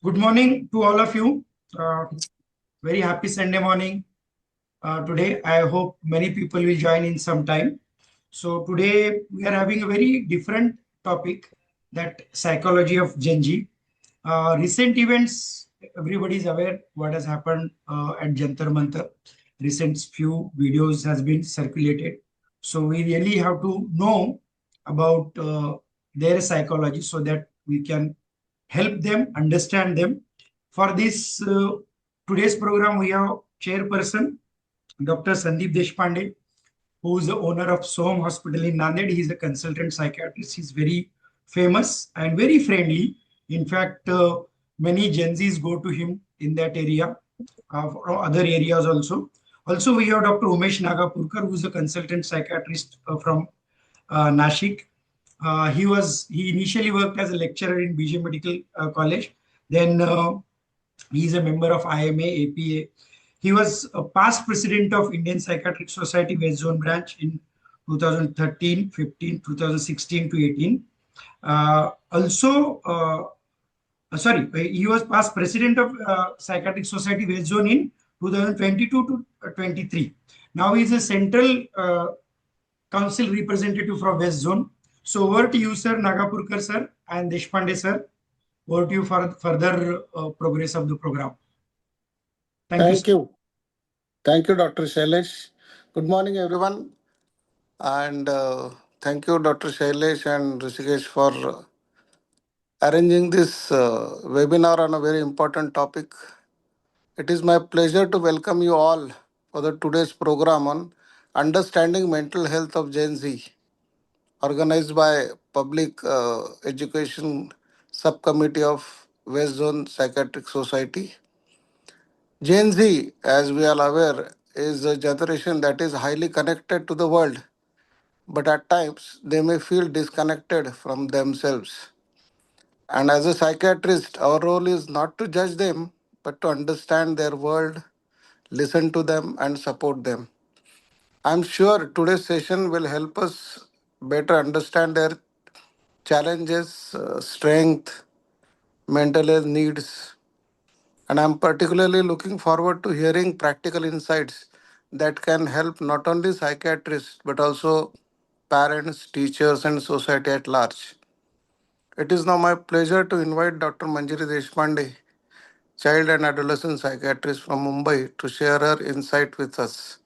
Good morning to all of you. Uh, Very happy Sunday morning today. I hope many people will join in some time. So today we are having a very different topic, that psychology of Gen Z. Recent events, everybody is aware what has happened at Jantar Mantar. Recent few videos has been circulated. So we really have to know about their psychology so that we can help them understand them. For this today's program, we have chairperson Dr. Sandeep Deshpande, who is the owner of Soham Hospital in Nanded. He is a consultant psychiatrist. He's very famous and very friendly. In fact, many Gen Zs go to him in that area, from other areas also. Also, we have Dr. Umesh Nagapurkar, who is a consultant psychiatrist from Nashik. He initially worked as a lecturer in BJ Medical College. Then he is a member of IMA, APA. He was a past president of Indian Psychiatric Society West Zone branch in 2013, 15, 2016 to 18. He was past president of Psychiatric Society West Zone in 2022 to 23. Now he is a central council representative from West Zone. So over to you, sir, Nagapurkar sir, and Deshpande sir. Over to you for further progress of the program. Thank you, sir. Thank you. Thank you, Dr. Shailesh. Good morning, everyone. And thank you, Dr. Shailesh and Rishikesh, for arranging this webinar on a very important topic. It is my pleasure to welcome you all for the today's program on Understanding Mental Health of Gen Z, organized by Public Education Subcommittee of West Zone Psychiatric Society. Gen Z, as we are aware, is a generation that is highly connected to the world, but at times they may feel disconnected from themselves. And as a psychiatrist, our role is not to judge them, but to understand their world, listen to them, and support them. I'm sure today's session will help us better understand their challenges, strength, mental health needs, and I'm particularly looking forward to hearing practical insights that can help not only psychiatrists but also parents, teachers, and society at large. It is now my pleasure to invite Dr. Manjari Deshpande, child and adolescent psychiatrist from Mumbai, to share her insight with us.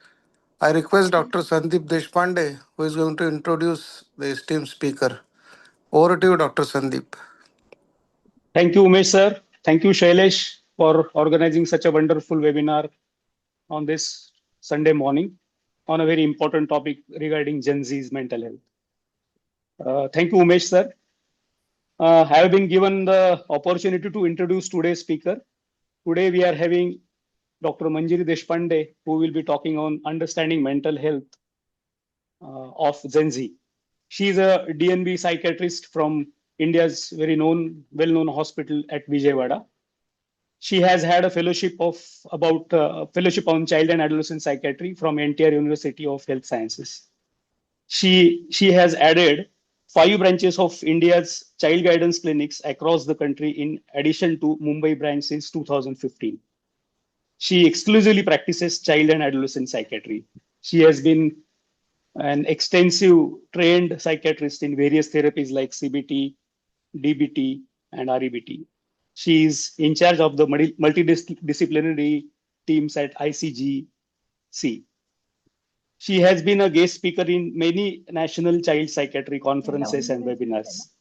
I request Dr. Sandeep Deshpande, who is going to introduce the esteemed speaker. Over to you, Dr. Sandeep. Thank you, Umesh sir. Thank you, Shailesh, for organizing such a wonderful webinar on this Sunday morning on a very important topic regarding Gen Z's mental health. Thank you, Umesh sir. I have been given the opportunity to introduce today's speaker. Today we are having Dr. Manjari Deshpande, who will be talking on understanding mental health of Gen Z. She is a DNB psychiatrist from India's very well-known hospital at Vijayawada. She has had a fellowship fellowship on child and adolescent psychiatry from NTR University of Health Sciences. She has added 5 branches of India's child guidance clinics across the country in addition to Mumbai branch since 2015. She exclusively practices child and adolescent psychiatry. She has been an extensive trained psychiatrist in various therapies like CBT, DBT, and REBT. She is in charge of the multidisciplinary teams at ICGC. She has been a guest speaker in many national child psychiatry conferences and webinars.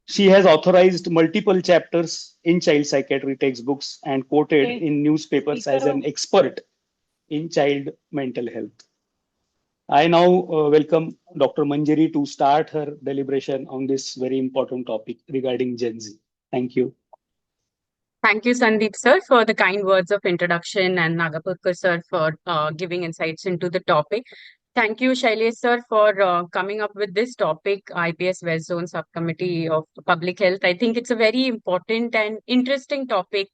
She has authorized multiple chapters in child psychiatry textbooks and quoted in newspapers as an expert in child mental health. I now welcome Dr. Manjari to start her deliberation on this very important topic regarding Gen Z. Thank you. Thank you, Sandeep sir, for the kind words of introduction, and Nagapurkar sir for giving insights into the topic. Thank you, Shailesh sir, for coming up with this topic, IPS West Zone Subcommittee of Public Health. I think it's a very important and interesting topic.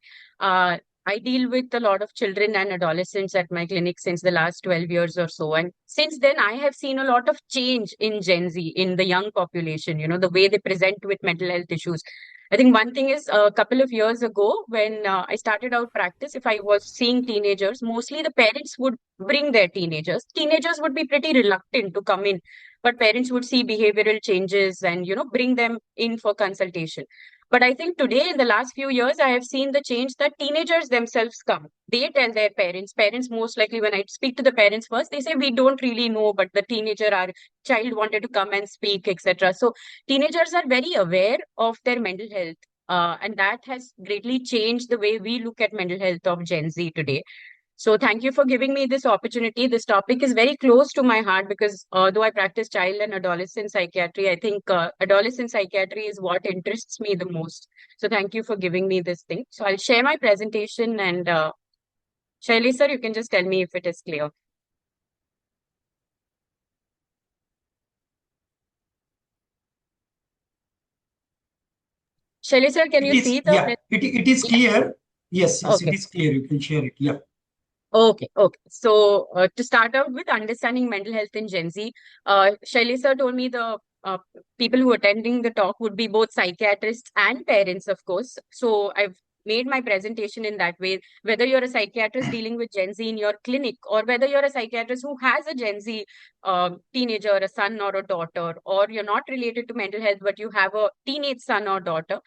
I deal with a lot of children and adolescents at my clinic since the last 12 years or so. And since then, I have seen a lot of change in Gen Z, in the young population, the way they present with mental health issues. I think one thing is a couple of years ago when I started out practice, if I was seeing teenagers, mostly the parents would bring their teenagers. Teenagers would be pretty reluctant to come in, but parents would see behavioral changes and, bring them in for consultation. But I think today, in the last few years, I have seen the change that teenagers themselves come. They tell their parents most likely, when I speak to the parents first, they say, we don't really know, but the teenager, our child wanted to come and speak, etc. So teenagers are very aware of their mental health. And that has greatly changed the way we look at mental health of Gen Z today. So thank you for giving me this opportunity. This topic is very close to my heart because although I practice child and adolescent psychiatry, I think adolescent psychiatry is what interests me the most. So thank you for giving me this thing. So I'll share my presentation and Shaili sir, you can just tell me if it is clear. Shaili sir, can It you is, see the yeah, it is Yeah. clear. Yes, it Okay. is clear. You can share it. Yeah. Okay. So to start out with understanding mental health in Gen Z, Shaili sir told me the people who are attending the talk would be both psychiatrists and parents, of course. So I've made my presentation in that way. Whether you're a psychiatrist dealing with Gen Z in your clinic, or whether you're a psychiatrist who has a Gen Z teenager, a son or a daughter, or you're not related to mental health but you have a teenage son or daughter,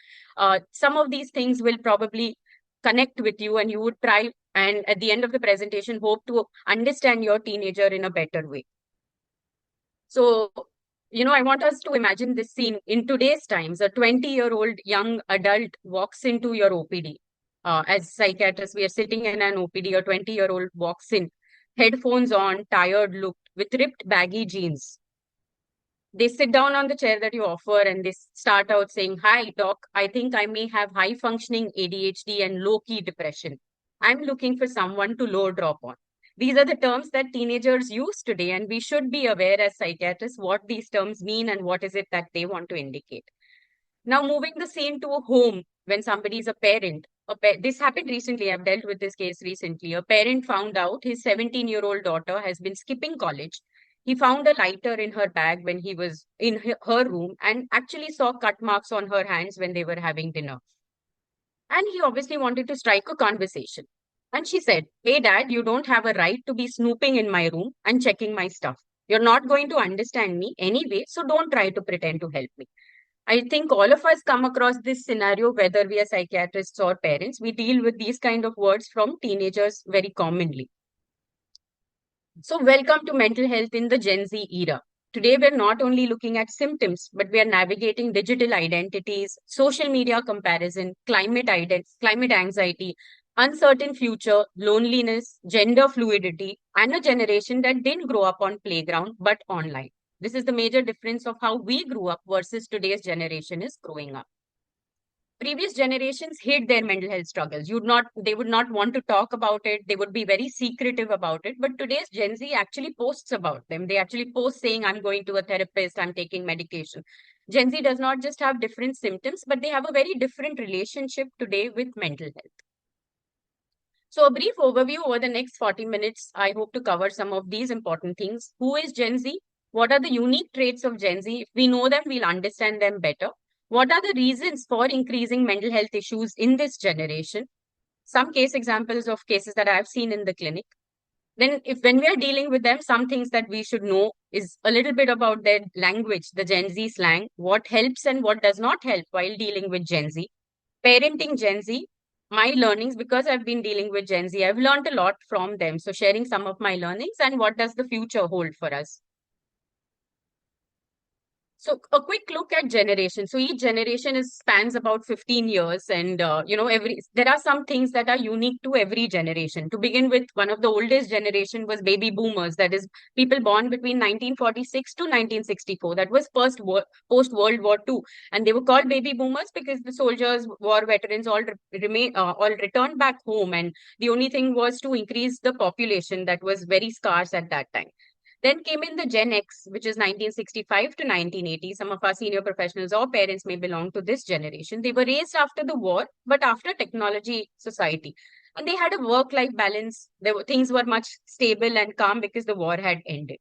some of these things will probably connect with you, and you would try and at the end of the presentation hope to understand your teenager in a better way. So, I want us to imagine this scene in today's times. A 20-year-old young adult walks into your OPD. As psychiatrists, we are sitting in an OPD. A 20-year-old walks in, headphones on, tired look, with ripped baggy jeans. They sit down on the chair that you offer and they start out saying, "Hi, doc, I think I may have high functioning ADHD and low key depression. I'm looking for someone to low drop on." These are the terms that teenagers use today, and we should be aware as psychiatrists what these terms mean and what is it that they want to indicate. Now, moving the scene to a home when somebody is a parent. This happened recently. I've dealt with this case recently. A parent found out his 17-year-old daughter has been skipping college. He found a lighter in her bag when he was in her room and actually saw cut marks on her hands when they were having dinner. And he obviously wanted to strike a conversation. And she said, "Hey, dad, you don't have a right to be snooping in my room and checking my stuff. You're not going to understand me anyway, so don't try to pretend to help me." I think all of us come across this scenario, whether we are psychiatrists or parents. We deal with these kind of words from teenagers very commonly. So, welcome to mental health in the Gen Z era. Today, we're not only looking at symptoms, but we are navigating digital identities, social media comparison, climate anxiety, uncertain future, loneliness, gender fluidity, and a generation that didn't grow up on playground but online. This is the major difference of how we grew up versus today's generation is growing up. Previous generations hid their mental health struggles. They would not want to talk about it. They would be very secretive about it. But today's Gen Z actually posts about them. They actually post saying, "I'm going to a therapist, I'm taking medication." Gen Z does not just have different symptoms, but they have a very different relationship today with mental health. So, a brief overview over the next 40 minutes. I hope to cover some of these important things. Who is Gen Z? What are the unique traits of Gen Z? If we know them, we'll understand them better. What are the reasons for increasing mental health issues in this generation? Some case examples of cases that I've seen in the clinic. Then, when we are dealing with them, some things that we should know is a little bit about their language, the Gen Z slang, what helps and what does not help while dealing with Gen Z. Parenting Gen Z, my learnings, because I've been dealing with Gen Z, I've learned a lot from them. So, sharing some of my learnings and what does the future hold for us. So a quick look at generation. So each generation spans about 15 years, and there are some things that are unique to every generation. To begin with, one of the oldest generation was baby boomers. That is, people born between 1946 to 1964. That was post World War II, and they were called baby boomers because the soldiers, war veterans, all returned back home, and the only thing was to increase the population that was very scarce at that time. Then came in the Gen X, which is 1965 to 1980. Some of our senior professionals or parents may belong to this generation. They were raised after the war, but after technology society. And they had a work-life balance. Things were much stable and calm because the war had ended.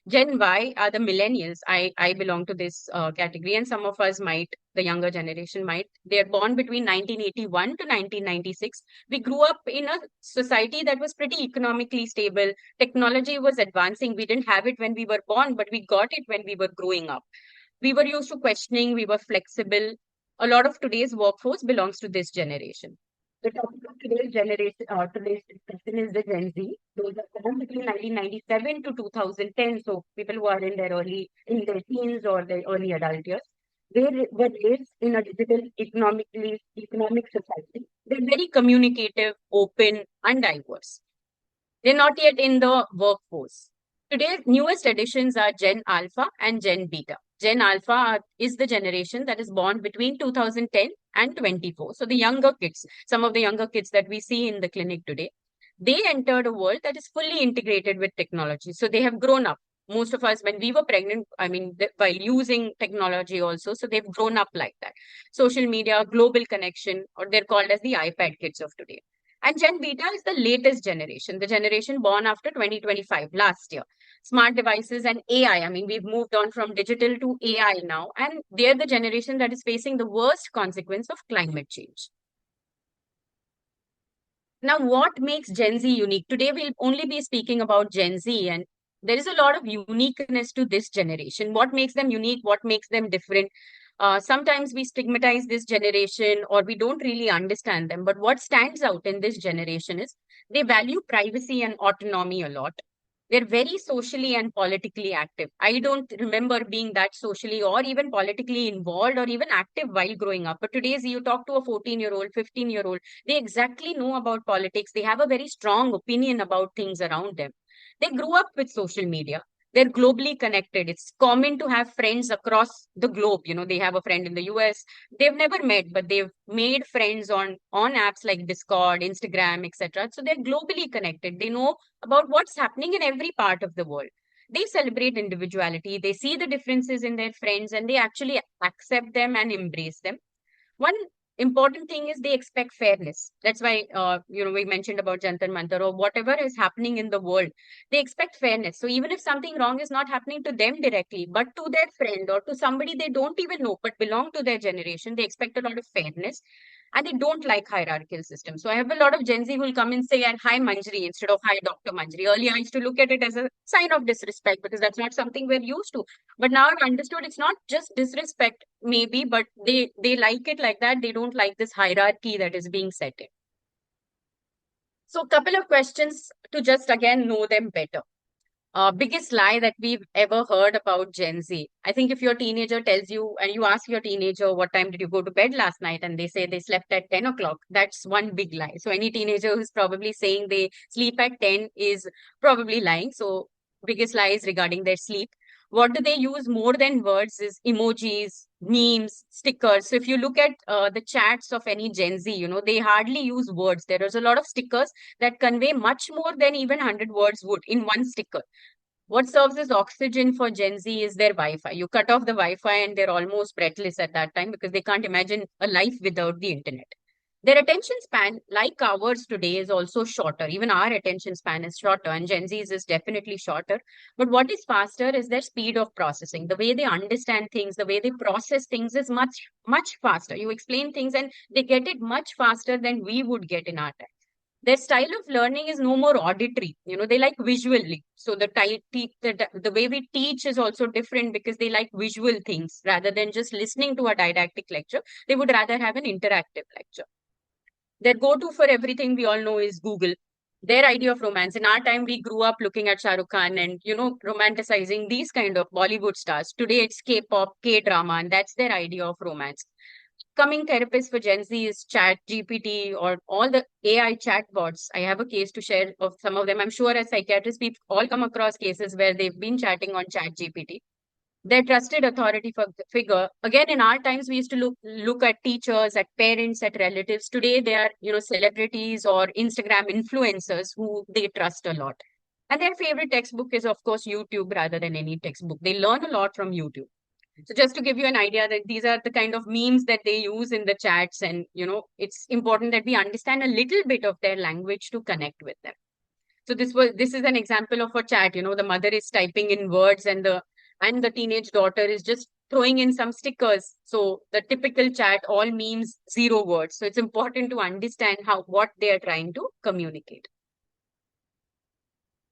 Gen Y are the millennials. I belong to this category, and some of us might, the younger generation might. They're born between 1981 to 1996. We grew up in a society that was pretty economically stable. Technology was advancing. We didn't have it when we were born, but we got it when we were growing up. We were used to questioning, we were flexible. A lot of today's workforce belongs to this generation. The topic of today's discussion is the Gen Z. Those are born between 1997 to 2010. So people who are in their teens or their early adult years. They were raised in a digital economic society. They're very communicative, open, and diverse. They're not yet in the workforce. Today's newest additions are Gen Alpha and Gen Beta. Gen Alpha is the generation that is born between 2010 and 24. So the younger kids, some of the younger kids that we see in the clinic today, they entered a world that is fully integrated with technology. So they have grown up. Most of us, when we were pregnant, while using technology also, so they've grown up like that. Social media, global connection, or they're called as the iPad kids of today. And Gen Beta is the latest generation, the generation born after 2025, last year. Smart devices and AI. We've moved on from digital to AI now, and they're the generation that is facing the worst consequence of climate change. Now, what makes Gen Z unique? Today, we'll only be speaking about Gen Z, and there is a lot of uniqueness to this generation. What makes them unique? What makes them different? Sometimes we stigmatize this generation or we don't really understand them. But what stands out in this generation is they value privacy and autonomy a lot. They're very socially and politically active. I don't remember being that socially or even politically involved or even active while growing up. But today's you talk to a 14-year-old, 15-year-old, they exactly know about politics. They have a very strong opinion about things around them. They grew up with social media. They're globally connected. It's common to have friends across the globe. They have a friend in the US. They've never met, but they've made friends on apps like Discord, Instagram, etc. So they're globally connected. They know about what's happening in every part of the world. They celebrate individuality. They see the differences in their friends and they actually accept them and embrace them. One important thing is they expect fairness. That's why, we mentioned about Jantar Mantar or whatever is happening in the world. They expect fairness. So even if something wrong is not happening to them directly, but to their friend or to somebody they don't even know, but belong to their generation, they expect a lot of fairness. And they don't like hierarchical systems. So I have a lot of Gen Z who will come and say, and hi Manjri instead of hi Dr. Manjri. Earlier, I used to look at it as a sign of disrespect because that's not something we're used to. But now I've understood it's not just disrespect, maybe, but they like it like that. They don't like this hierarchy that is being set in. So a couple of questions to just again know them better. Biggest lie that we've ever heard about Gen Z. I think if your teenager tells you and you ask your teenager, what time did you go to bed last night? And they say they slept at 10 o'clock. That's one big lie. So any teenager who's probably saying they sleep at 10 is probably lying. So biggest lie is regarding their sleep. What do they use more than words is emojis, memes, stickers. So if you look at the chats of any Gen Z, they hardly use words. There is a lot of stickers that convey much more than even 100 words would in one sticker. What serves as oxygen for Gen Z is their Wi-Fi. You cut off the Wi-Fi and they're almost breathless at that time because they can't imagine a life without the internet. Their attention span, like ours today, is also shorter. Even our attention span is shorter, and Gen Z's is definitely shorter. But what is faster is their speed of processing. The way they understand things, the way they process things is much, much faster. You explain things and they get it much faster than we would get in our time. Their style of learning is no more auditory. They like visually. So the way we teach is also different because they like visual things rather than just listening to a didactic lecture. They would rather have an interactive lecture. Their go-to for everything we all know is Google. Their idea of romance. In our time, we grew up looking at Shah Rukh Khan and, romanticizing these kind of Bollywood stars. Today, it's K-pop, K-drama, and that's their idea of romance. Coming therapist for Gen Z is Chat GPT or all the AI chatbots. I have a case to share of some of them. I'm sure as psychiatrists, we've all come across cases where they've been chatting on Chat GPT. Their trusted authority figure. Again, in our times, we used to look at teachers, at parents, at relatives. Today, they are, celebrities or Instagram influencers who they trust a lot. And their favorite textbook is, of course, YouTube rather than any textbook. They learn a lot from YouTube. So just to give you an idea that these are the kind of memes that they use in the chats, and it's important that we understand a little bit of their language to connect with them. So this is an example of a chat. The mother is typing in words and the teenage daughter is just throwing in some stickers. So the typical chat all means 0 words. So it's important to understand what they are trying to communicate.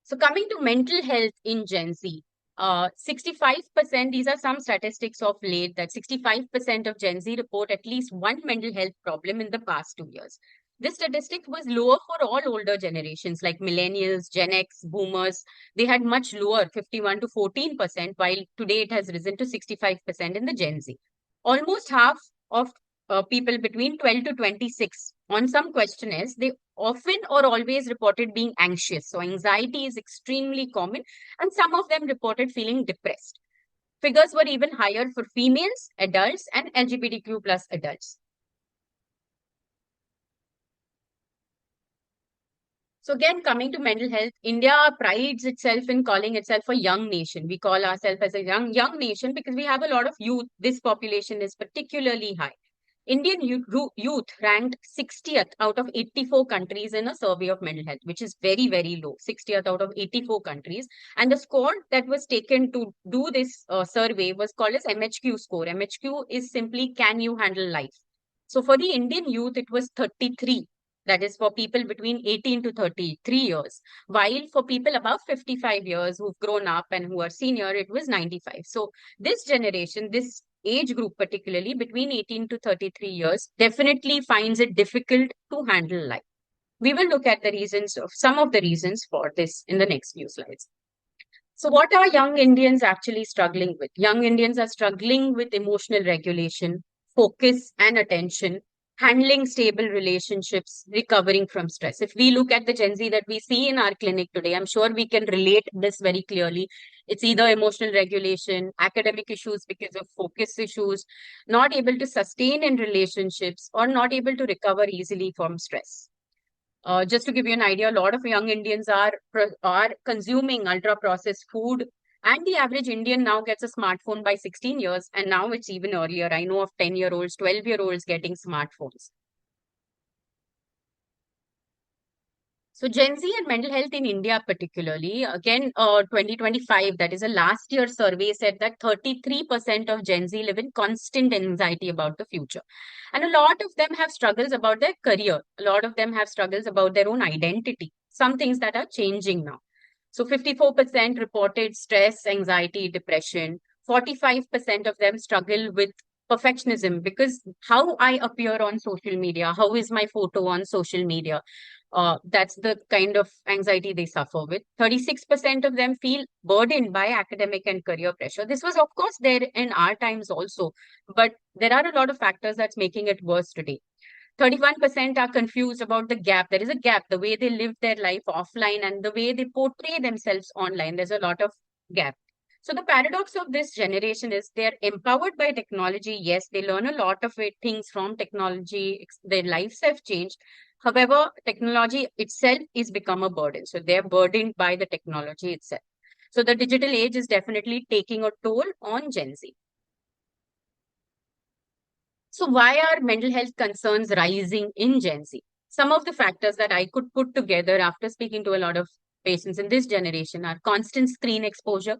So coming to mental health in Gen Z, 65%, these are some statistics of late, that 65% of Gen Z report at least one mental health problem in the past 2 years. This statistic was lower for all older generations like millennials, Gen X, boomers. They had much lower, 51 to 14%, while today it has risen to 65% in the Gen Z. Almost half of people between 12 to 26 on some questionnaires, they often or always reported being anxious. So anxiety is extremely common, and some of them reported feeling depressed. Figures were even higher for females, adults, and LGBTQ plus adults. So again, coming to mental health, India prides itself in calling itself a young nation. We call ourselves as a young nation because we have a lot of youth. This population is particularly high. Indian youth ranked 60th out of 84 countries in a survey of mental health, which is very, very low, 60th out of 84 countries. And the score that was taken to do this survey was called as MHQ score. MHQ is simply, can you handle life? So for the Indian youth, it was 33. That is for people between 18 to 33 years. While for people above 55 years who've grown up and who are senior, it was 95. So this generation, this age group, particularly between 18 to 33 years, definitely finds it difficult to handle life. We will look at some of the reasons for this in the next few slides. So what are young Indians actually struggling with? Young Indians are struggling with emotional regulation, focus and attention, handling stable relationships, recovering from stress. If we look at the Gen Z that we see in our clinic today, I'm sure we can relate this very clearly. It's either emotional regulation, academic issues because of focus issues, not able to sustain in relationships, or not able to recover easily from stress. Just to give you an idea, a lot of young Indians are consuming ultra-processed food, and the average Indian now gets a smartphone by 16 years, and now it's even earlier. I know of 10-year-olds, 12-year-olds getting smartphones. So Gen Z and mental health in India particularly, again, 2025, that is a last year survey, said that 33% of Gen Z live in constant anxiety about the future. And a lot of them have struggles about their career. A lot of them have struggles about their own identity, some things that are changing now. So 54% reported stress, anxiety, depression. 45% of them struggle with perfectionism because how I appear on social media, how is my photo on social media? That's the kind of anxiety they suffer with. 36% of them feel burdened by academic and career pressure. This was, of course, there in our times also, but there are a lot of factors that's making it worse today. 31% are confused about the gap. There is a gap, the way they live their life offline and the way they portray themselves online. There's a lot of gap. So the paradox of this generation is they're empowered by technology. Yes, they learn a lot of things from technology. Their lives have changed. However, technology itself is become a burden. So they're burdened by the technology itself. So the digital age is definitely taking a toll on Gen Z. So why are mental health concerns rising in Gen Z? Some of the factors that I could put together after speaking to a lot of patients in this generation are constant screen exposure,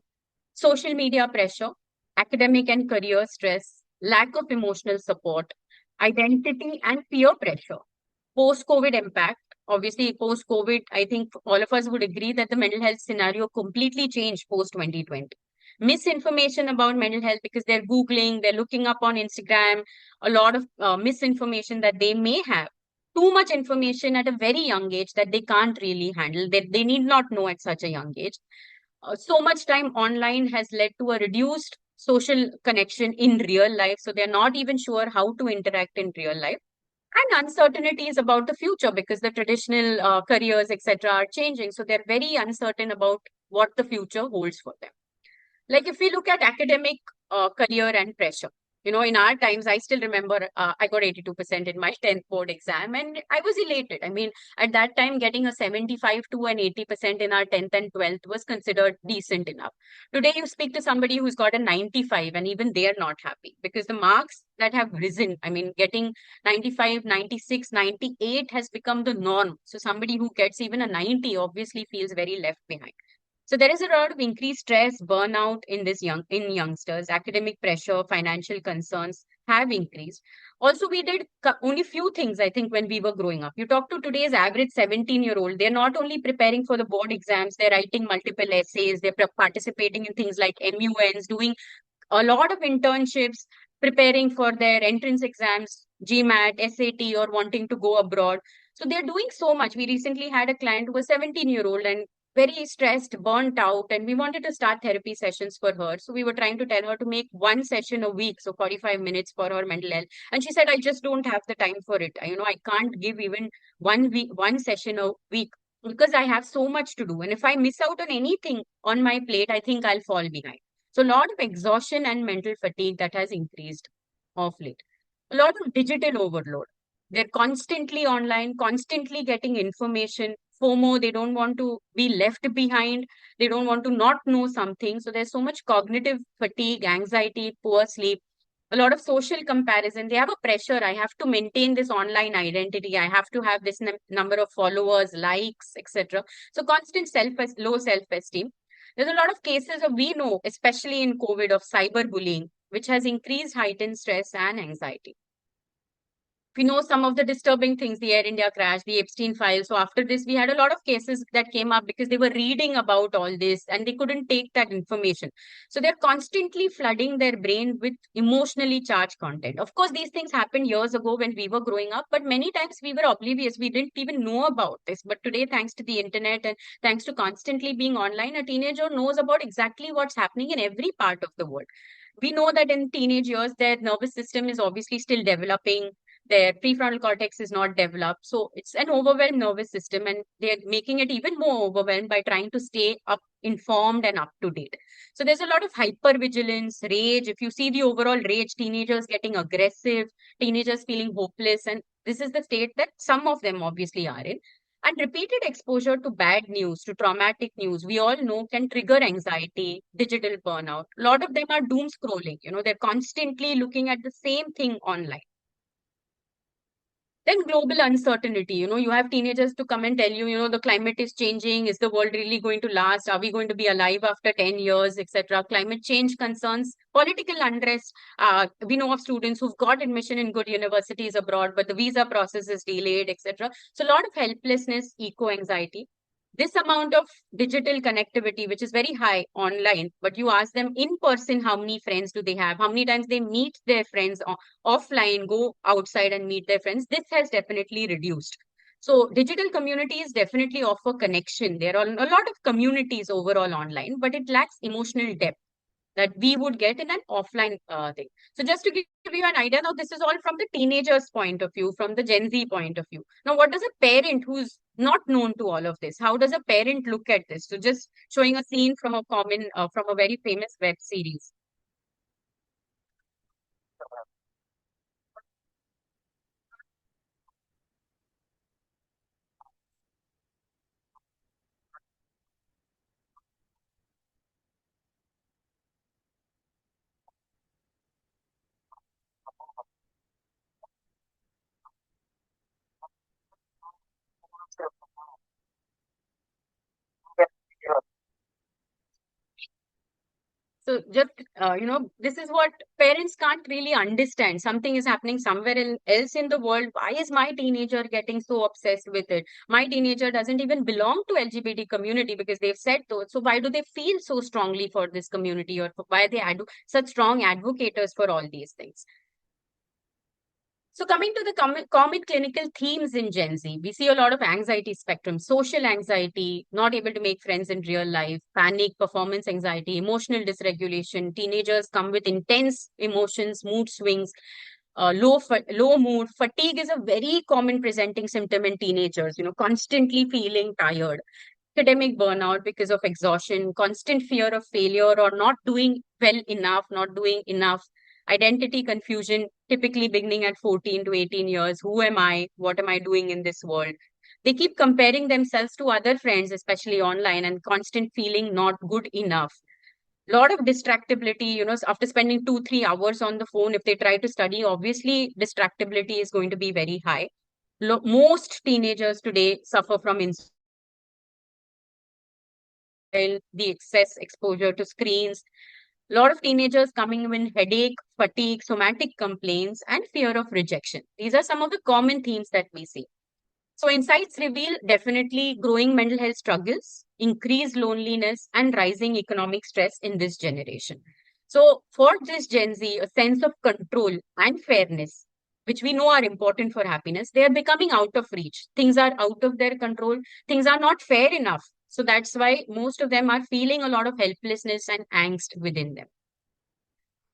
social media pressure, academic and career stress, lack of emotional support, identity and peer pressure, post-COVID impact. Obviously, post-COVID, I think all of us would agree that the mental health scenario completely changed post-2020. Misinformation about mental health because they're Googling, they're looking up on Instagram, a lot of misinformation that they may have. Too much information at a very young age that they can't really handle, they need not know at such a young age. So much time online has led to a reduced social connection in real life. So they're not even sure how to interact in real life. And uncertainties about the future because the traditional careers, etc., are changing. So they're very uncertain about what the future holds for them. Like if we look at academic career and pressure, You know, in our times, I still remember I got 82% in my 10th board exam and I was elated. I mean, at that time, getting a 75 to an 80% in our 10th and 12th was considered decent enough. Today, you speak to somebody who's got a 95 and even they're not happy because the marks that have risen, I mean, getting 95, 96, 98 has become the norm. So somebody who gets even a 90 obviously feels very left behind. So there is a lot of increased stress, burnout in youngsters. Academic pressure, financial concerns have increased. Also, we did only few things, I think, when we were growing up. You talk to today's average 17-year-old, they're not only preparing for the board exams, they're writing multiple essays, they're participating in things like MUNs, doing a lot of internships, preparing for their entrance exams, GMAT, SAT, or wanting to go abroad. So they're doing so much. We recently had a client who was 17-year-old and very stressed, burnt out, and we wanted to start therapy sessions for her. So we were trying to tell her to make one session a week, so 45 minutes for her mental health. And she said, I just don't have the time for it. I can't give even 1 week, one session a week because I have so much to do. And if I miss out on anything on my plate, I think I'll fall behind. So a lot of exhaustion and mental fatigue that has increased of late. A lot of digital overload. They're constantly online, constantly getting information. FOMO, they don't want to be left behind. They don't want to not know something. So there's so much cognitive fatigue, anxiety, poor sleep, a lot of social comparison. They have a pressure. I have to maintain this online identity. I have to have this number of followers, likes, etc. So constant low self-esteem. There's a lot of cases of we know, especially in COVID, of cyberbullying, which has increased heightened stress and anxiety. We know some of the disturbing things, the Air India crash, the Epstein files. So after this, we had a lot of cases that came up because they were reading about all this and they couldn't take that information. So they're constantly flooding their brain with emotionally charged content. Of course, these things happened years ago when we were growing up, but many times we were oblivious. We didn't even know about this. But today, thanks to the internet and thanks to constantly being online, a teenager knows about exactly what's happening in every part of the world. We know that in teenage years, their nervous system is obviously still developing. Their prefrontal cortex is not developed. So it's an overwhelmed nervous system, and they're making it even more overwhelmed by trying to stay informed and up to date. So there's a lot of hypervigilance, rage. If you see the overall rage, teenagers getting aggressive, teenagers feeling hopeless. And this is the state that some of them obviously are in. And repeated exposure to bad news, to traumatic news, we all know can trigger anxiety, digital burnout. A lot of them are doom scrolling. They're constantly looking at the same thing online. Then global uncertainty, you have teenagers to come and tell you, the climate is changing. Is the world really going to last? Are we going to be alive after 10 years, etc.? Climate change concerns, political unrest. We know of students who've got admission in good universities abroad, but the visa process is delayed, etc. So a lot of helplessness, eco-anxiety. This amount of digital connectivity, which is very high online, but you ask them in person, how many friends do they have? How many times they meet their friends offline, go outside and meet their friends? This has definitely reduced. So digital communities definitely offer connection. There are a lot of communities overall online, but it lacks emotional depth that we would get in an offline thing. So just to give you an idea, now this is all from the teenager's point of view, from the Gen Z point of view. Now, what does a parent who's not known to all of this, how does a parent look at this? So just showing a scene from from a very famous web series. So just, this is what parents can't really understand. Something is happening somewhere else in the world. Why is my teenager getting so obsessed with it? My teenager doesn't even belong to LGBT community because they've said so. So why do they feel so strongly for this community, or why are they such strong advocates for all these things? So coming to the common clinical themes in Gen Z, we see a lot of anxiety spectrum, social anxiety, not able to make friends in real life, panic, performance anxiety, emotional dysregulation. Teenagers come with intense emotions, mood swings, low mood. Fatigue is a very common presenting symptom in teenagers, constantly feeling tired. Academic burnout because of exhaustion, constant fear of failure or not doing well enough, not doing enough. identity confusion, typically beginning at 14 to 18 years. Who am I? What am I doing in this world? They keep comparing themselves to other friends, especially online, and constant feeling not good enough. Lot of distractibility, after spending 2 3 hours on the phone, if they try to study, obviously distractibility is going to be very high. Most teenagers today suffer from the excess exposure to screens. A lot of teenagers coming with headache, fatigue, somatic complaints, and fear of rejection. These are some of the common themes that we see. So insights reveal definitely growing mental health struggles, increased loneliness, and rising economic stress in this generation. So for this Gen Z, a sense of control and fairness, which we know are important for happiness, they are becoming out of reach. Things are out of their control. Things are not fair enough. So that's why most of them are feeling a lot of helplessness and angst within them.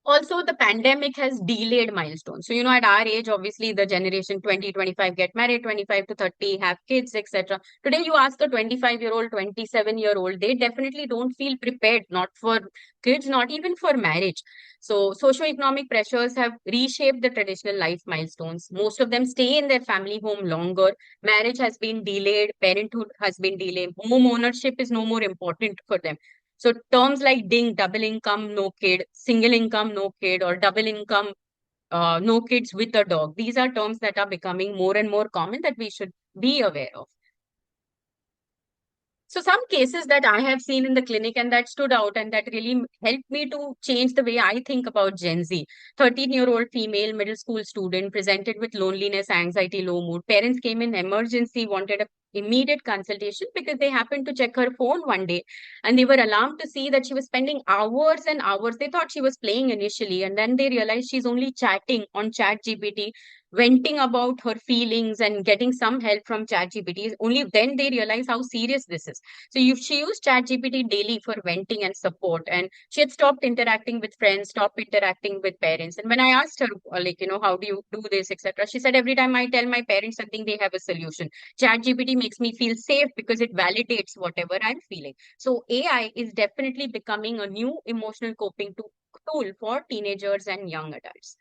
Also, the pandemic has delayed milestones. So, at our age, obviously, the generation 2025 get married, 25 to 30 have kids, etc. Today, you ask a 25-year-old, 27-year-old, they definitely don't feel prepared, not for kids, not even for marriage. So, socioeconomic pressures have reshaped the traditional life milestones. Most of them stay in their family home longer. Marriage has been delayed, parenthood has been delayed, home ownership is no more important for them. So terms like DING, double income, no kid, single income, no kid, or double income, no kids with a dog. These are terms that are becoming more and more common that we should be aware of. So some cases that I have seen in the clinic and that stood out and that really helped me to change the way I think about Gen Z. 13-year-old female middle school student presented with loneliness, anxiety, low mood. Parents came in emergency, wanted a immediate consultation because they happened to check her phone one day and they were alarmed to see that she was spending hours and hours. They thought she was playing initially and then they realized she's only chatting on ChatGPT, venting about her feelings and getting some help from ChatGPT. Only then they realize how serious this is. So she used ChatGPT daily for venting and support, and she had stopped interacting with friends, stopped interacting with parents. And when I asked her, how do you do this, etc., she said, every time I tell my parents something, they have a solution. ChatGPT makes me feel safe because it validates whatever I'm feeling. So AI is definitely becoming a new emotional coping tool for teenagers and young adults.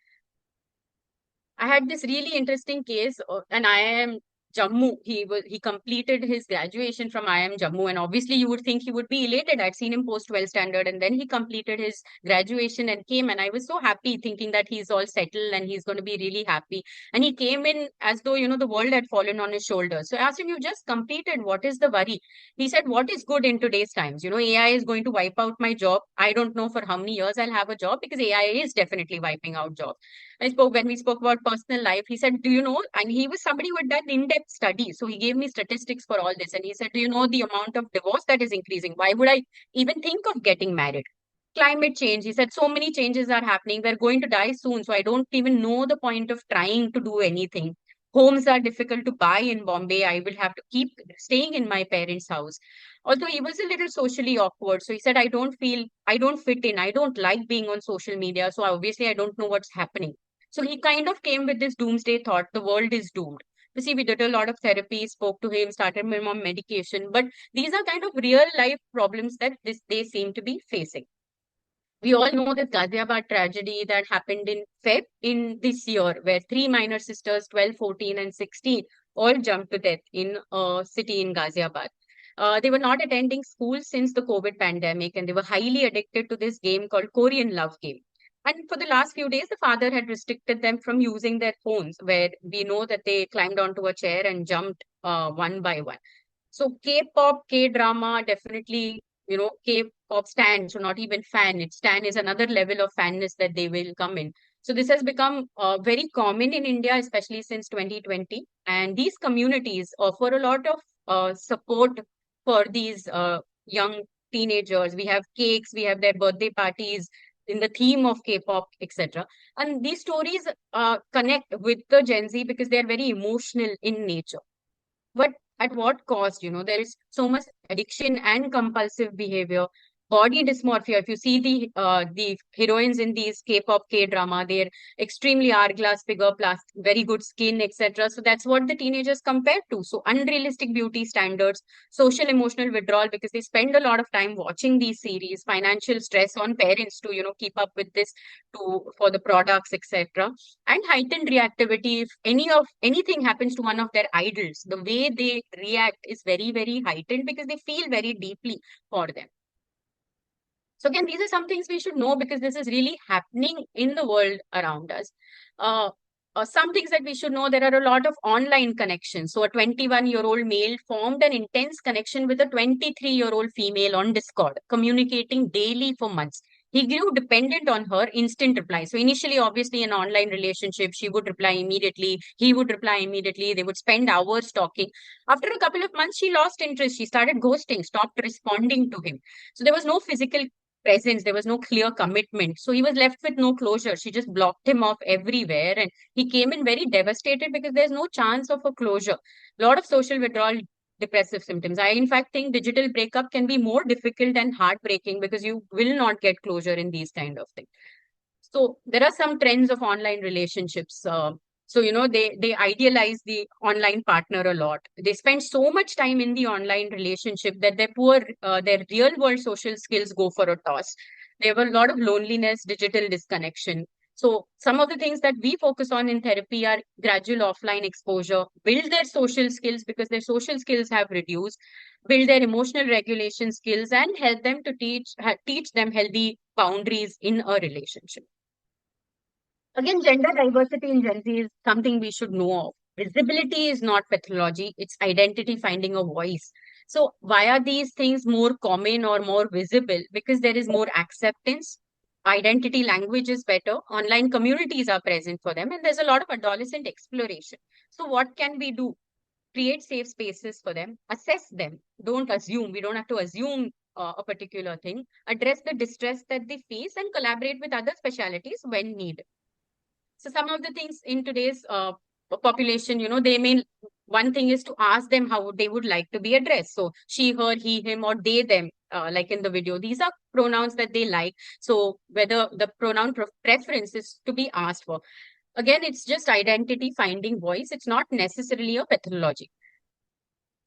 I had this really interesting case, and IIM Jammu. He completed his graduation from IIM Jammu, and obviously you would think he would be elated. I'd seen him post 12 standard, and then he completed his graduation and came, and I was so happy, thinking that he's all settled and he's going to be really happy. And he came in as though the world had fallen on his shoulders. So I asked him, "You just completed. What is the worry?" He said, "What is good in today's times? AI is going to wipe out my job. I don't know for how many years I'll have a job because AI is definitely wiping out jobs." When we spoke about personal life, he said, "Do you know?" And he was somebody who had done in-depth study. So he gave me statistics for all this. And he said, "Do you know the amount of divorce that is increasing? Why would I even think of getting married? Climate change." He said, "So many changes are happening. We're going to die soon. So I don't even know the point of trying to do anything. Homes are difficult to buy in Bombay. I will have to keep staying in my parents' house." Although he was a little socially awkward. So he said, I don't fit in. I don't like being on social media. So obviously I don't know what's happening. So he kind of came with this doomsday thought, the world is doomed. You see, we did a lot of therapy, spoke to him, started him on medication, but these are kind of real life problems that they seem to be facing. We all know the Ghaziabad tragedy that happened in Feb in this year, where 3 minor sisters, 12, 14, and 16, all jumped to death in a city in Ghaziabad. They were not attending school since the COVID pandemic, and they were highly addicted to this game called Korean Love Game. And for the last few days, the father had restricted them from using their phones, where we know that they climbed onto a chair and jumped one by one. So K-pop, K-drama, definitely, K-pop stan, so not even fan. Stan is another level of fanness that they will come in. So this has become very common in India, especially since 2020. And these communities offer a lot of support for these young teenagers. We have cakes, we have their birthday parties in the theme of K-pop, etc. And these stories connect with the Gen Z because they are very emotional in nature. But at what cost? There is so much addiction and compulsive behavior. body dysmorphia. If you see the heroines in these K-pop, K-drama, they're extremely hourglass figure, plus very good skin, etc. So that's what the teenagers compare to. So unrealistic beauty standards, social emotional withdrawal because they spend a lot of time watching these series, financial stress on parents to keep up with this for the products, etc. And heightened reactivity. If anything happens to one of their idols, the way they react is very, very heightened because they feel very deeply for them. So again, these are some things we should know because this is really happening in the world around us. Some things that we should know, there are a lot of online connections. So a 21-year-old male formed an intense connection with a 23-year-old female on Discord, communicating daily for months. He grew dependent on her instant reply. So initially, obviously, an online relationship, she would reply immediately, he would reply immediately, they would spend hours talking. After a couple of months, she lost interest. She started ghosting, stopped responding to him. So there was no physical presence, there was no clear commitment. So he was left with no closure. She just blocked him off everywhere. And he came in very devastated because there's no chance of a closure. A lot of social withdrawal, depressive symptoms. I, in fact, think digital breakup can be more difficult and heartbreaking because you will not get closure in these kind of things. So there are some trends of online relationships. So, they idealize the online partner a lot. They spend so much time in the online relationship that their real world social skills go for a toss. They have a lot of loneliness, digital disconnection. So some of the things that we focus on in therapy are gradual offline exposure, build their social skills because their social skills have reduced, build their emotional regulation skills, and help them to teach them healthy boundaries in a relationship. Again, gender diversity in Gen Z is something we should know of. Visibility is not pathology, it's identity finding a voice. So, why are these things more common or more visible? Because there is more acceptance, identity language is better, online communities are present for them, and there's a lot of adolescent exploration. So, what can we do? Create safe spaces for them, assess them, don't assume. We don't have to assume a particular thing, address the distress that they face, and collaborate with other specialities when needed. So some of the things in today's population, one thing is to ask them how they would like to be addressed. So she, her, he, him, or they, them, like in the video, these are pronouns that they like. So whether the pronoun preference is to be asked for. Again, it's just identity finding voice. It's not necessarily a pathology.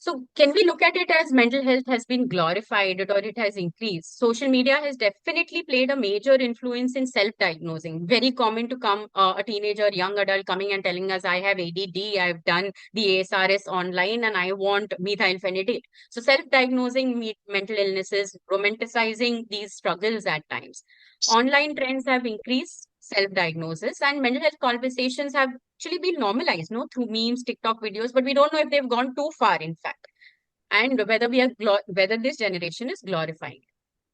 So can we look at it as mental health has been glorified or it has increased? Social media has definitely played a major influence in self-diagnosing. Very common to come a teenager, young adult coming and telling us, I have ADD, I've done the ASRS online and I want methylphenidate. So self-diagnosing mental illnesses, romanticizing these struggles at times. Online trends have increased self-diagnosis and mental health conversations have actually been normalized, through memes, TikTok videos, but we don't know if they've gone too far, in fact, and whether this generation is glorifying.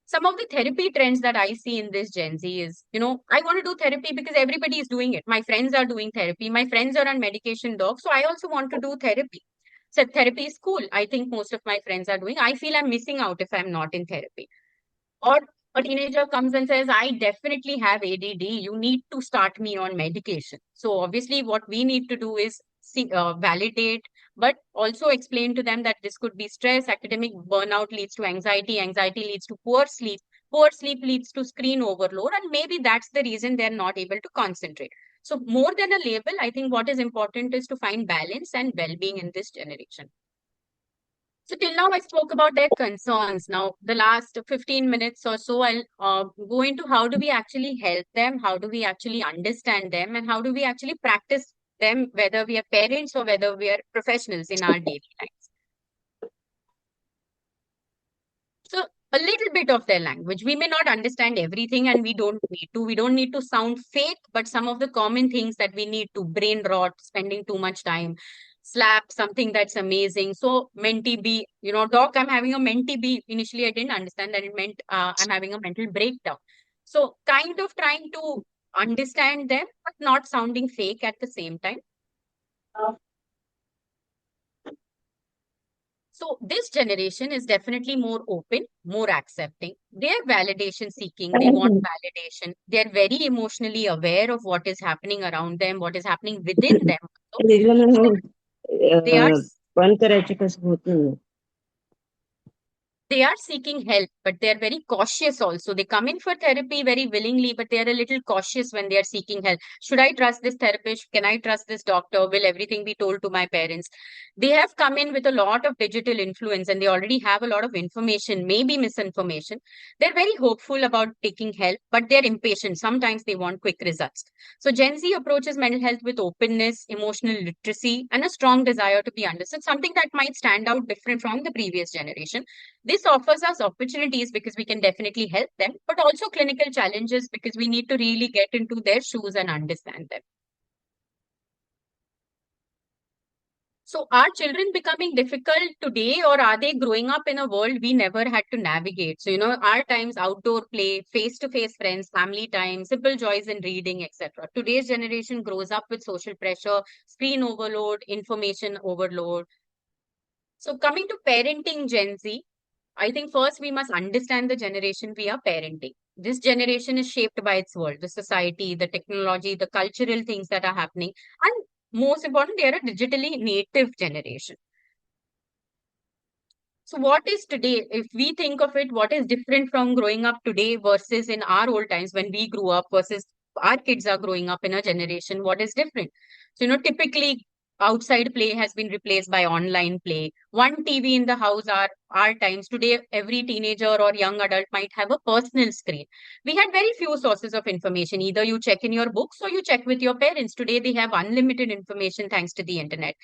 Some of the therapy trends that I see in this Gen Z is, I want to do therapy because everybody is doing it. My friends are doing therapy. My friends are on medication, doc. So I also want to do therapy. So therapy is cool. I think most of my friends are doing. I feel I'm missing out if I'm not in therapy. Or a teenager comes and says, I definitely have ADD. You need to start me on medication. So obviously what we need to do is validate, but also explain to them that this could be stress. Academic burnout leads to anxiety. Anxiety leads to poor sleep. Poor sleep leads to screen overload. And maybe that's the reason they're not able to concentrate. So more than a label, I think what is important is to find balance and well-being in this generation. So till now, I spoke about their concerns. Now, the last 15 minutes or so, I'll go into how do we actually help them, how do we actually understand them, and how do we actually practice them, whether we are parents or whether we are professionals in our daily lives. So a little bit of their language. We may not understand everything and we don't need to. We don't need to sound fake, but some of the common things that we need to, brain rot, spending too much time, slap, something that's amazing. So mentee B, doc, I'm having a mentee B. Initially, I didn't understand that it meant I'm having a mental breakdown. So kind of trying to understand them, but not sounding fake at the same time. So this generation is definitely more open, more accepting. They're validation seeking. They want validation. They're very emotionally aware of what is happening around them, what is happening within them. They are they are seeking help, but they're very cautious also. They come in for therapy very willingly, but they're a little cautious when they are seeking help. Should I trust this therapist? Can I trust this doctor? Will everything be told to my parents? They have come in with a lot of digital influence and they already have a lot of information, maybe misinformation. They're very hopeful about taking help, but they're impatient. Sometimes they want quick results. So Gen Z approaches mental health with openness, emotional literacy, and a strong desire to be understood, something that might stand out different from the previous generation. This offers us opportunities because we can definitely help them, but also clinical challenges because we need to really get into their shoes and understand them. So are children becoming difficult today, or are they growing up in a world we never had to navigate? So, our times, outdoor play, face-to-face friends, family time, simple joys in reading, etc. Today's generation grows up with social pressure, screen overload, information overload. So coming to parenting Gen Z, I think first we must understand the generation we are parenting. This generation is shaped by its world, the society, the technology, the cultural things that are happening. And most important, they are a digitally native generation. So what is today, if we think of it, what is different from growing up today versus in our old times when we grew up versus our kids are growing up in a generation, what is different? So, typically outside play has been replaced by online play. One TV in the house are our times. Today, every teenager or young adult might have a personal screen. We had very few sources of information. Either you check in your books or you check with your parents. Today, they have unlimited information thanks to the internet.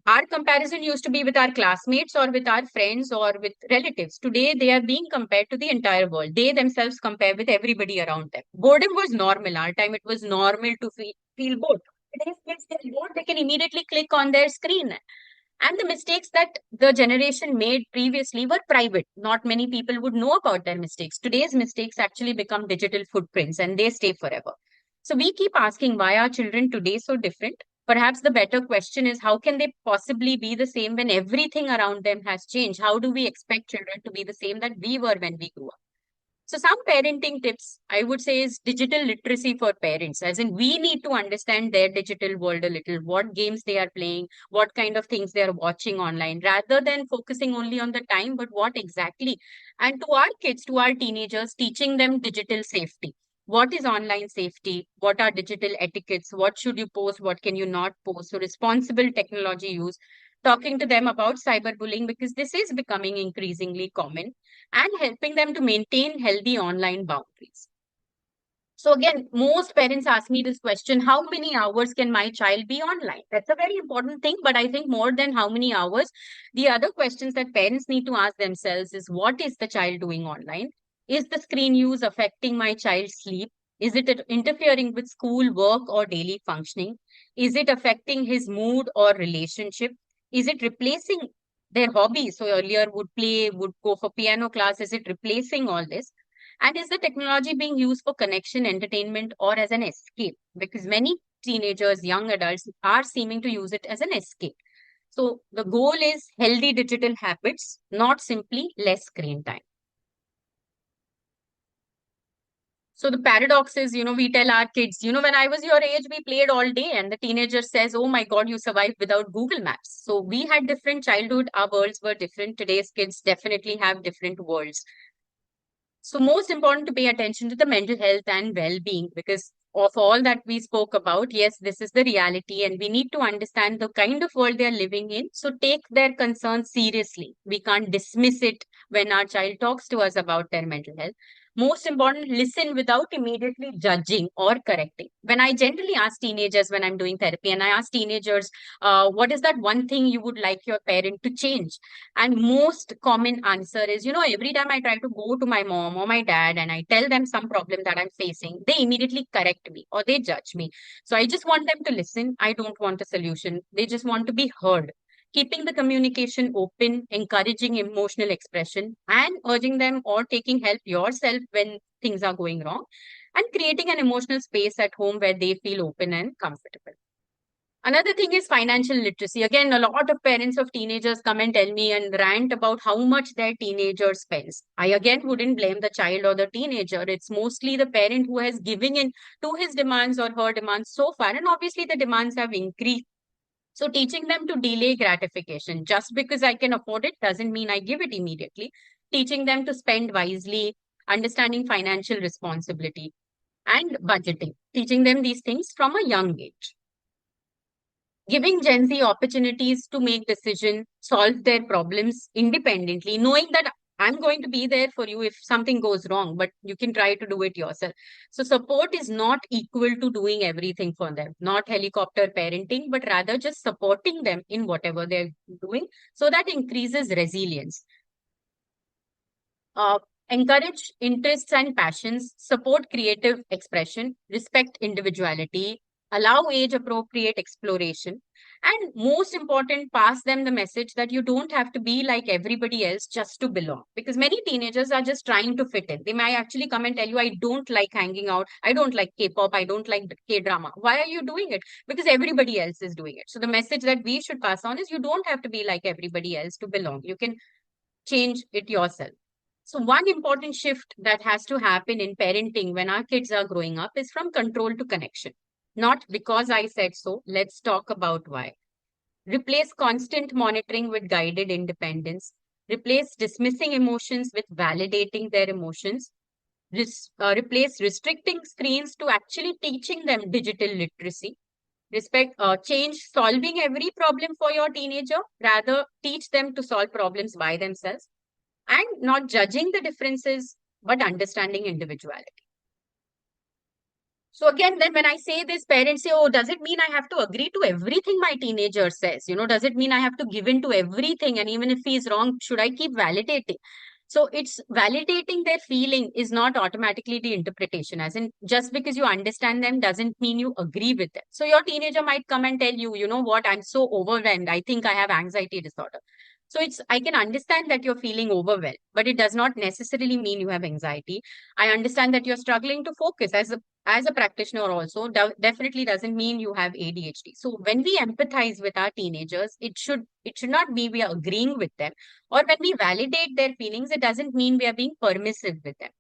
Our comparison used to be with our classmates or with our friends or with relatives. Today, they are being compared to the entire world. They themselves compare with everybody around them. Boredom was normal. Our time, it was normal to feel bored. Today's kids get bored, they can immediately click on their screen. And the mistakes that the generation made previously were private. Not many people would know about their mistakes. Today's mistakes actually become digital footprints and they stay forever. So we keep asking, why are children today so different? Perhaps the better question is, how can they possibly be the same when everything around them has changed? How do we expect children to be the same that we were when we grew up? So some parenting tips I would say is digital literacy for parents, as in we need to understand their digital world a little, what games they are playing, what kind of things they are watching online, rather than focusing only on the time, but what exactly. And to our kids, to our teenagers, teaching them digital safety. What is online safety? What are digital etiquettes? What should you post? What can you not post? So responsible technology use, talking to them about cyberbullying because this is becoming increasingly common, and helping them to maintain healthy online boundaries. So again, most parents ask me this question, how many hours can my child be online? That's a very important thing, but I think more than how many hours, the other questions that parents need to ask themselves is, what is the child doing online? Is the screen use affecting my child's sleep? Is it interfering with school, work, or daily functioning? Is it affecting his mood or relationship? Is it replacing their hobby? So earlier would play, would go for piano class. Is it replacing all this? And is the technology being used for connection, entertainment, or as an escape? Because many teenagers, young adults are seeming to use it as an escape. So the goal is healthy digital habits, not simply less screen time. So the paradox is, we tell our kids, when I was your age, we played all day, and the teenager says, oh my God, you survived without Google Maps. So we had different childhood, our worlds were different. Today's kids definitely have different worlds. So most important to pay attention to the mental health and well-being, because of all that we spoke about, yes, this is the reality and we need to understand the kind of world they are living in. So take their concerns seriously. We can't dismiss it when our child talks to us about their mental health. Most important, listen without immediately judging or correcting. When I generally ask teenagers when I'm doing therapy, and I ask teenagers, what is that one thing you would like your parent to change? And most common answer is, every time I try to go to my mom or my dad and I tell them some problem that I'm facing, they immediately correct me or they judge me. So I just want them to listen. I don't want a solution. They just want to be heard. Keeping the communication open, encouraging emotional expression, and urging them or taking help yourself when things are going wrong, and creating an emotional space at home where they feel open and comfortable. Another thing is financial literacy. Again, a lot of parents of teenagers come and tell me and rant about how much their teenager spends. I again wouldn't blame the child or the teenager. It's mostly the parent who has given in to his demands or her demands so far. And obviously the demands have increased. So teaching them to delay gratification. Just because I can afford it doesn't mean I give it immediately. teaching them to spend wisely, understanding financial responsibility, and budgeting, teaching them these things from a young age. Giving Gen Z opportunities to make decisions, solve their problems independently, knowing that I'm going to be there for you if something goes wrong, but you can try to do it yourself. So support is not equal to doing everything for them, not helicopter parenting, but rather just supporting them in whatever they're doing. So that increases resilience. Encourage interests and passions, support creative expression, respect individuality, allow age-appropriate exploration, and most important, pass them the message that you don't have to be like everybody else just to belong. Because many teenagers are just trying to fit in. They might actually come and tell you, I don't like hanging out, I don't like K-pop, I don't like K-drama. Why are you doing it? Because everybody else is doing it. So the message that we should pass on is you don't have to be like everybody else to belong. You can change it yourself. So one important shift that has to happen in parenting when our kids are growing up is from control to connection. Not because I said so. Let's talk about why. Replace constant monitoring with guided independence. Replace dismissing emotions with validating their emotions. Replace restricting screens to actually teaching them digital literacy. Change solving every problem for your teenager. Rather, teach them to solve problems by themselves. And not judging the differences, but understanding individuality. So again, then when I say this, parents say, oh, does it mean I have to agree to everything my teenager says? Does it mean I have to give in to everything? And even if he's wrong, should I keep validating? So it's validating their feeling is not automatically the interpretation. As in, just because you understand them doesn't mean you agree with them. So your teenager might come and tell you, you know what, I'm so overwhelmed. I think I have anxiety disorder. So I can understand that you're feeling overwhelmed, but it does not necessarily mean you have anxiety. I understand that you're struggling to focus as a practitioner also definitely doesn't mean you have ADHD. So when we empathize with our teenagers, it should not be we are agreeing with them, or when we validate their feelings, it doesn't mean we are being permissive with them.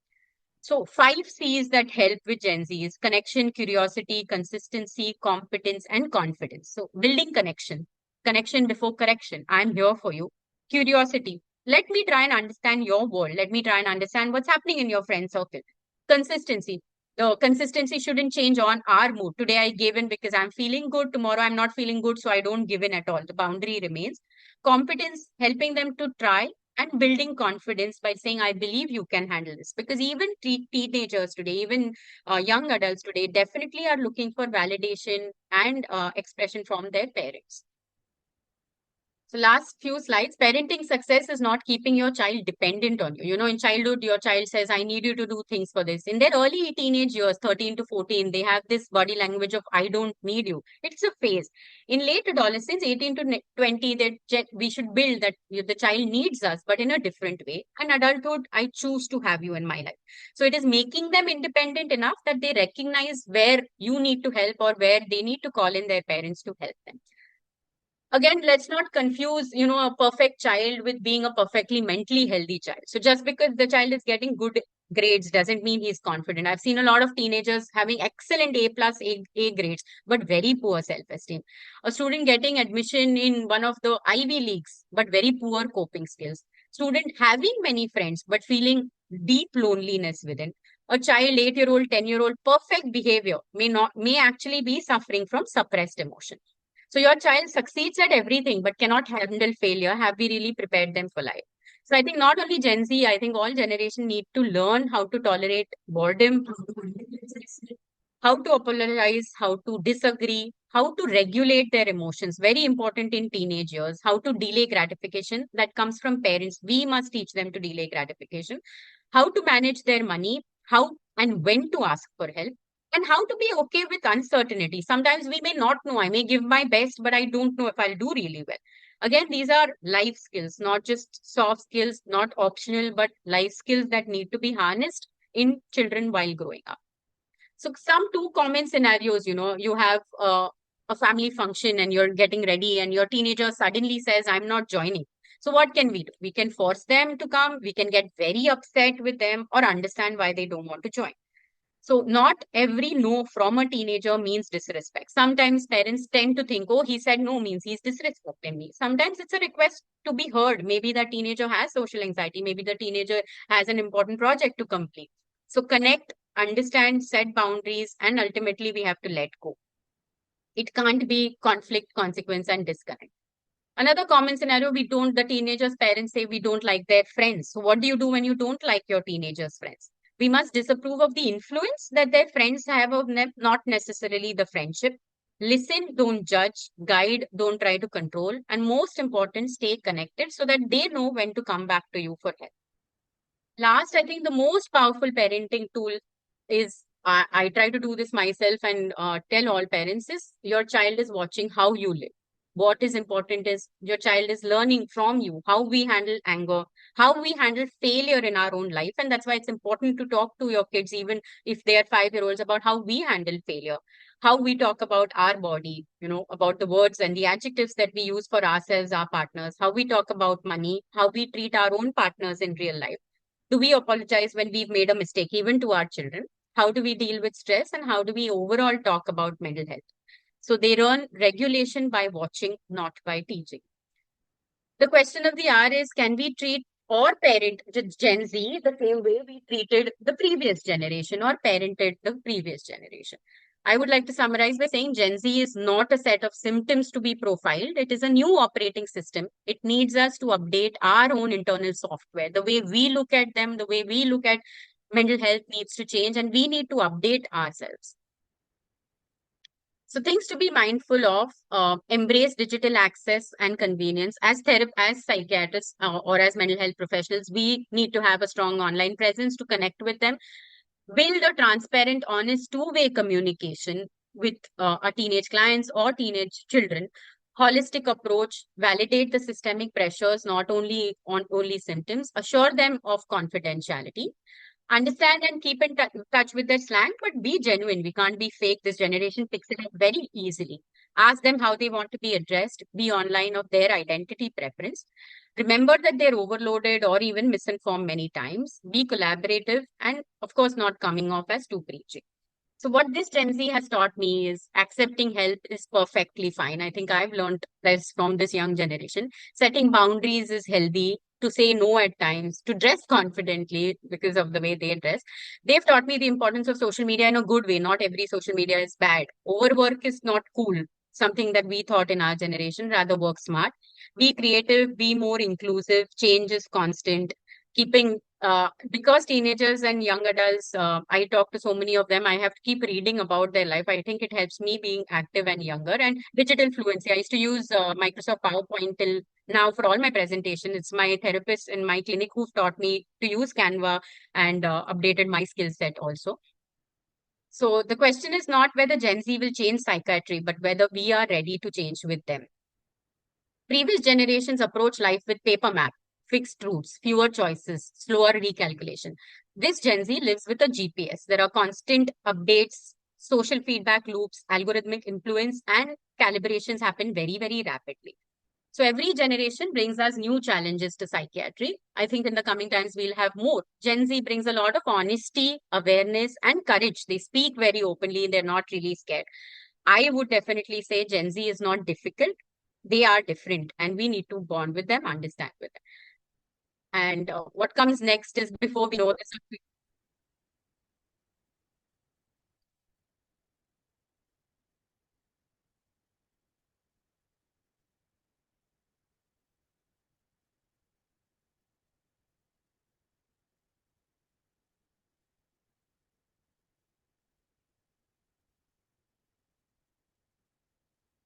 So 5 C's that help with Gen Z is connection, curiosity, consistency, competence, and confidence. So building connection before correction. I'm here for you. Curiosity. Let me try and understand your world. Let me try and understand what's happening in your friend circle. Consistency. The consistency shouldn't change on our mood. Today I gave in because I'm feeling good. Tomorrow I'm not feeling good, so I don't give in at all. The boundary remains. Competence, helping them to try, and building confidence by saying, I believe you can handle this. Because even teenagers today, even young adults today, definitely are looking for validation and expression from their parents. So last few slides, parenting success is not keeping your child dependent on you. In childhood, your child says, I need you to do things for this. In their early teenage years, 13 to 14, they have this body language of, I don't need you. It's a phase. In late adolescence, 18 to 20, we should build that the child needs us, but in a different way. And adulthood, I choose to have you in my life. So it is making them independent enough that they recognize where you need to help or where they need to call in their parents to help them. Again, let's not confuse, a perfect child with being a perfectly mentally healthy child. So just because the child is getting good grades doesn't mean he's confident. I've seen a lot of teenagers having excellent A plus A grades, but very poor self-esteem. A student getting admission in one of the Ivy Leagues, but very poor coping skills. Student having many friends, but feeling deep loneliness within. A child, 8-year-old, 10-year-old, perfect behavior may actually be suffering from suppressed emotion. So your child succeeds at everything, but cannot handle failure. Have we really prepared them for life? So I think not only Gen Z, I think all generations need to learn how to tolerate boredom, how to apologize, how to disagree, how to regulate their emotions. Very important in teenage years. How to delay gratification that comes from parents. We must teach them to delay gratification. How to manage their money, how and when to ask for help, and how to be okay with uncertainty. Sometimes we may not know. I may give my best, but I don't know if I'll do really well. Again, these are life skills, not just soft skills, not optional, but life skills that need to be harnessed in children while growing up. So some 2 common scenarios, you have a family function and you're getting ready and your teenager suddenly says, I'm not joining. So what can we do? We can force them to come. We can get very upset with them or understand why they don't want to join. So not every no from a teenager means disrespect. Sometimes parents tend to think, oh, he said no means he's disrespecting me. Sometimes it's a request to be heard. Maybe the teenager has social anxiety. Maybe the teenager has an important project to complete. So connect, understand, set boundaries, and ultimately we have to let go. It can't be conflict, consequence, and disconnect. Another common scenario, the teenagers' parents say we don't like their friends. So what do you do when you don't like your teenagers' friends? We must disapprove of the influence that their friends have of them, not necessarily the friendship. Listen, don't judge, guide, don't try to control, and most important, stay connected so that they know when to come back to you for help. Last, I think the most powerful parenting tool is I try to do this myself and tell all parents is your child is watching how you live. What is important is your child is learning from you how we handle anger, how we handle failure in our own life. And that's why it's important to talk to your kids, even if they are 5-year-olds, about how we handle failure, how we talk about our body, about the words and the adjectives that we use for ourselves, our partners, how we talk about money, how we treat our own partners in real life. Do we apologize when we've made a mistake, even to our children? How do we deal with stress? And how do we overall talk about mental health? So they learn regulation by watching, not by teaching. The question of the hour is, can we treat or parent Gen Z the same way we treated the previous generation or parented the previous generation? I would like to summarize by saying Gen Z is not a set of symptoms to be profiled. It is a new operating system. It needs us to update our own internal software. The way we look at them, the way we look at mental health needs to change, and we need to update ourselves. So things to be mindful of, embrace digital access and convenience. As psychiatrists or as mental health professionals, we need to have a strong online presence to connect with them. Build a transparent, honest, two-way communication with our teenage clients or teenage children. Holistic approach, validate the systemic pressures, not only on only symptoms, assure them of confidentiality. Understand and keep in touch with their slang, but be genuine. We can't be fake. This generation picks it up very easily. Ask them how they want to be addressed. Be online of their identity preference. Remember that they're overloaded or even misinformed many times. Be collaborative and, of course, not coming off as too preachy. So what this Gen Z has taught me is accepting help is perfectly fine. I think I've learned this from this young generation. Setting boundaries is healthy. To say no at times, to dress confidently because of the way they dress. They've taught me the importance of social media in a good way. Not every social media is bad. Overwork is not cool. Something that we thought in our generation, rather work smart. Be creative, be more inclusive. Change is constant. Keeping because teenagers and young adults, I talk to so many of them, I have to keep reading about their life. I think it helps me being active and younger. And digital fluency. I used to use Microsoft PowerPoint till now for all my presentation. It's my therapist in my clinic who've taught me to use Canva and updated my skill set also. So the question is not whether Gen Z will change psychiatry, but whether we are ready to change with them. Previous generations approach life with paper map, fixed routes, fewer choices, slower recalculation. This Gen Z lives with a GPS. There are constant updates, social feedback loops, algorithmic influence, and calibrations happen very, very rapidly. So every generation brings us new challenges to psychiatry. I think in the coming times, we'll have more. Gen Z brings a lot of honesty, awareness, and courage. They speak very openly. They're not really scared. I would definitely say Gen Z is not difficult. They are different, and we need to bond with them, understand with them. And what comes next is, before we know this,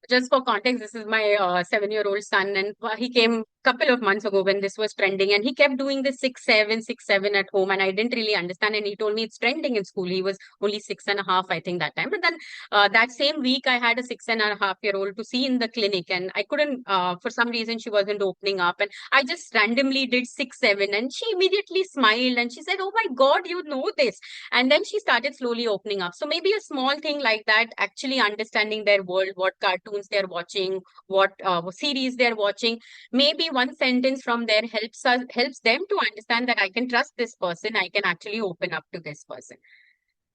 just for context, this is my 7-year-old son, and he came a couple of months ago when this was trending, and he kept doing this 6-7 at home, and I didn't really understand. And he told me it's trending in school. He was only 6.5, I think, that time. But then that same week, I had a 6.5-year-old to see in the clinic, and I couldn't, for some reason, she wasn't opening up, and I just randomly did 6-7, and she immediately smiled, and she said, "Oh my God, you know this." And then she started slowly opening up. So maybe a small thing like that, actually understanding their world, what cartoons they're watching, what series they're watching. Maybe one sentence from there helps them to understand that I can trust this person. I can actually open up to this person.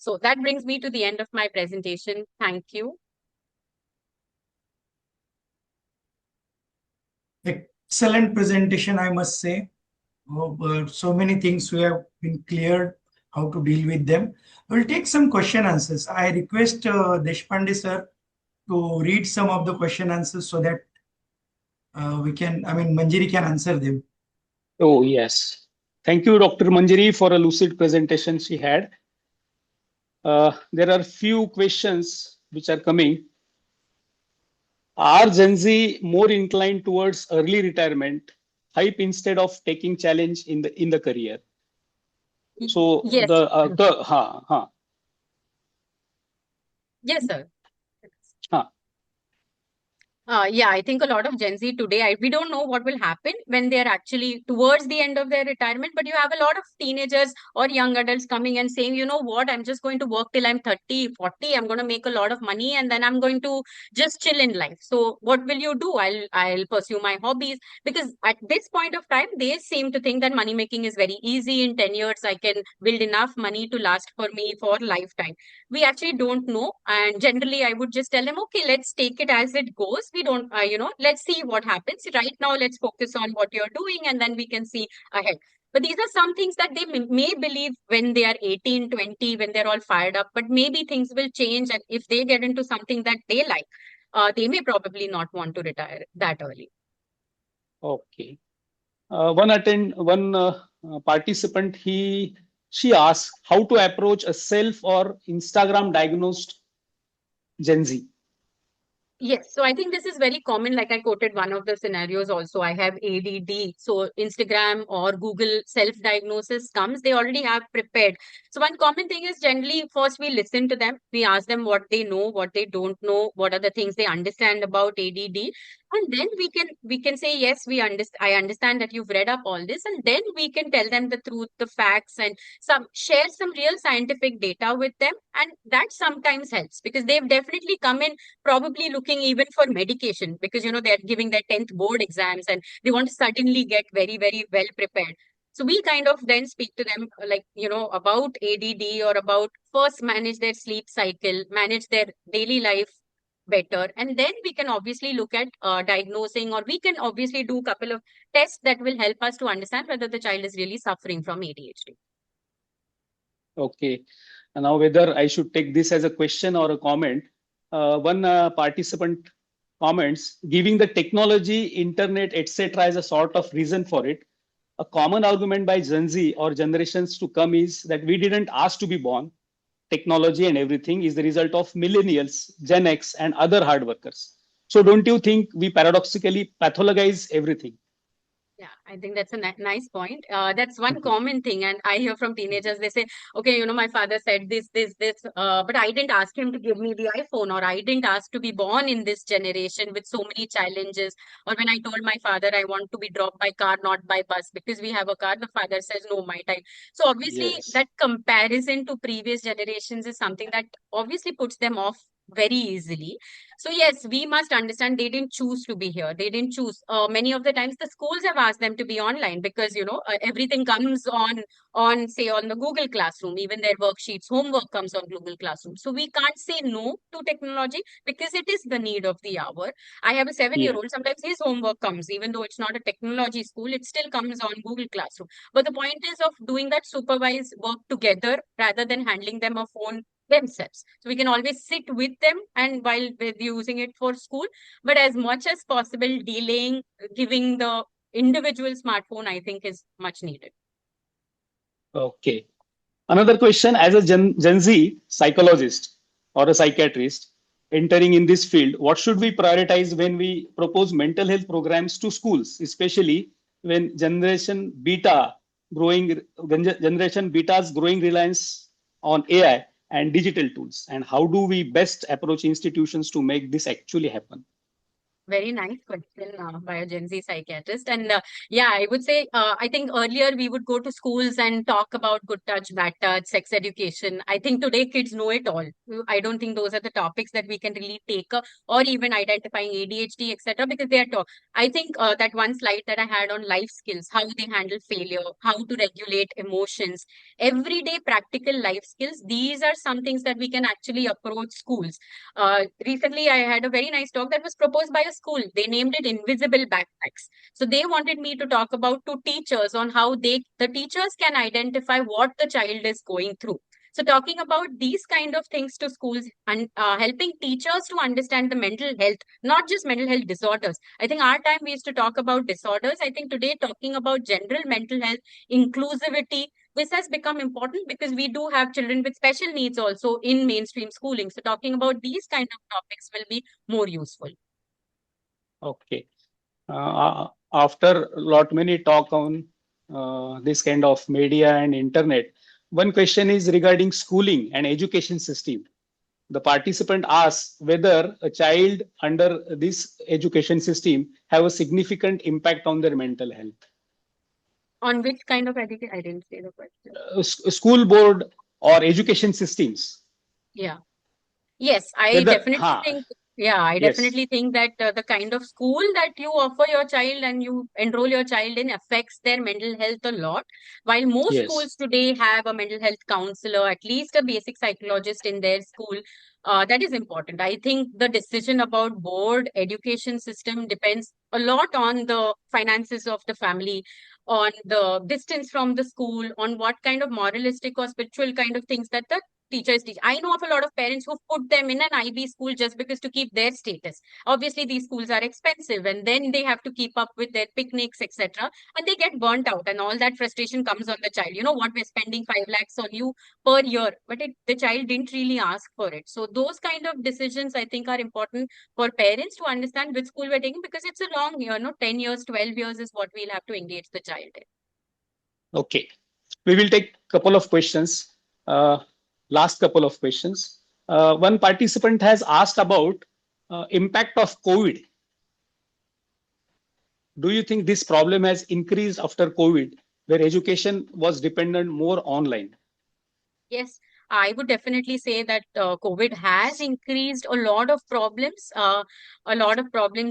So that brings me to the end of my presentation. Thank you. Excellent presentation, I must say. So many things we have been cleared how to deal with them. We'll take some question answers. I request Deshpande sir to read some of the question answers so that Manjari can answer them. Oh, yes. Thank you, Dr. Manjari, for a lucid presentation she had. There are few questions which are coming. Are Gen Z more inclined towards early retirement, hype instead of taking challenge in the career? So Yes. Yes, sir. Yeah, I think a lot of Gen Z today, we don't know what will happen when they're actually towards the end of their retirement, but you have a lot of teenagers or young adults coming and saying, you know what, I'm just going to work till I'm 30, 40, I'm going to make a lot of money and then I'm going to just chill in life. So what will you do? I'll pursue my hobbies, because at this point of time, they seem to think that money making is very easy. In 10 years, I can build enough money to last for me for lifetime. We actually don't know, and generally I would just tell them, okay, let's take it as it goes. We don't let's see what happens right now. Let's focus on what you're doing and then we can see ahead. But these are some things that they may believe when they are 18, 20, when they're all fired up, but maybe things will change, and if they get into something that they like, they may probably not want to retire that early. Okay. One participant, she asked how to approach a self or Instagram diagnosed Gen Z. Yes, so I think this is very common. Like I quoted one of the scenarios also. I have ADD. So Instagram or Google self-diagnosis comes, they already have prepared. So one common thing is generally first we listen to them. We ask them what they know, what they don't know, what are the things they understand about ADD. And then we can say, yes, I understand that you've read up all this. And then we can tell them the truth, the facts, and share some real scientific data with them. And that sometimes helps, because they've definitely come in probably looking even for medication, because they're giving their 10th board exams and they want to certainly get very, very well prepared. So we kind of then speak to them about ADD, or about first manage their sleep cycle, manage their daily life better, and then we can obviously look at diagnosing, or we can obviously do a couple of tests that will help us to understand whether the child is really suffering from ADHD. Okay. And now whether I should take this as a question or a comment. One participant comments, giving the technology, internet, etc. as a sort of reason for it. A common argument by Gen Z or generations to come is that we didn't ask to be born. Technology and everything is the result of millennials, Gen X, and other hard workers. So don't you think we paradoxically pathologize everything? Yeah, I think that's a nice point. That's one common thing. And I hear from teenagers, they say, okay, my father said this, but I didn't ask him to give me the iPhone, or I didn't ask to be born in this generation with so many challenges. Or when I told my father I want to be dropped by car, not by bus, because we have a car, the father says, no, my time. So obviously Yes. that comparison to previous generations is something that obviously puts them off very easily. So yes, we must understand they didn't choose to be here. They didn't choose. Many of the times the schools have asked them to be online, because everything comes on say on the Google Classroom. Even their worksheets, homework comes on Google Classroom. So we can't say no to technology, because it is the need of the hour. I have a 7-year-old. Sometimes his homework comes, even though it's not a technology school, it still comes on Google Classroom. But the point is of doing that supervised work together rather than handling them a phone themselves. So we can always sit with them and while we're using it for school, but as much as possible, delaying giving the individual smartphone, I think, is much needed. Okay. Another question, as a Gen Z psychologist or a psychiatrist entering in this field, what should we prioritize when we propose mental health programs to schools, especially when Generation Beta's growing reliance on AI and digital tools? And how do we best approach institutions to make this actually happen? Very nice question by a Gen Z psychiatrist. And yeah, I would say, I think earlier we would go to schools and talk about good touch, bad touch, sex education. I think today kids know it all. I don't think those are the topics that we can really take, or even identifying ADHD, etc., because they are taught. I think that one slide that I had on life skills, how they handle failure, how to regulate emotions, everyday practical life skills, these are some things that we can actually approach schools. Recently, I had a very nice talk that was proposed by a school. They named it Invisible Backpacks. So they wanted me to talk about to teachers on how the teachers can identify what the child is going through. So talking about these kind of things to schools and helping teachers to understand the mental health, not just mental health disorders. I think our time we used to talk about disorders. I think today talking about general mental health, inclusivity, this has become important because we do have children with special needs also in mainstream schooling. So talking about these kind of topics will be more useful. Okay. After lot many talk on this kind of media and internet, one question is regarding schooling and education system. The participant asks whether a child under this education system have a significant impact on their mental health. On which kind of education? I didn't say the question. School board or education systems. Yeah. Yes, I Whether, definitely think, yeah, I yes, definitely think that the kind of school that you offer your child and you enroll your child in affects their mental health a lot. While most yes, schools today have a mental health counselor, at least a basic psychologist in their school, that is important. I think the decision about board education system depends a lot on the finances of the family, on the distance from the school, on what kind of moralistic or spiritual kind of things that the teachers teach. I know of a lot of parents who put them in an IB school just because to keep their status. Obviously, these schools are expensive, and then they have to keep up with their picnics, etc. And they get burnt out, and all that frustration comes on the child. You know what? We're spending 5 lakhs on you per year, but the child didn't really ask for it. So those kind of decisions, I think, are important for parents to understand which school we're taking because it's a long year. No, 10 years, 12 years is what we'll have to engage the child in. okay. We will take couple of questions. Last couple of questions. One participant has asked about impact of COVID. Do you think this problem has increased after COVID, where education was dependent more online? Yes, I would definitely say that COVID has increased a lot of problems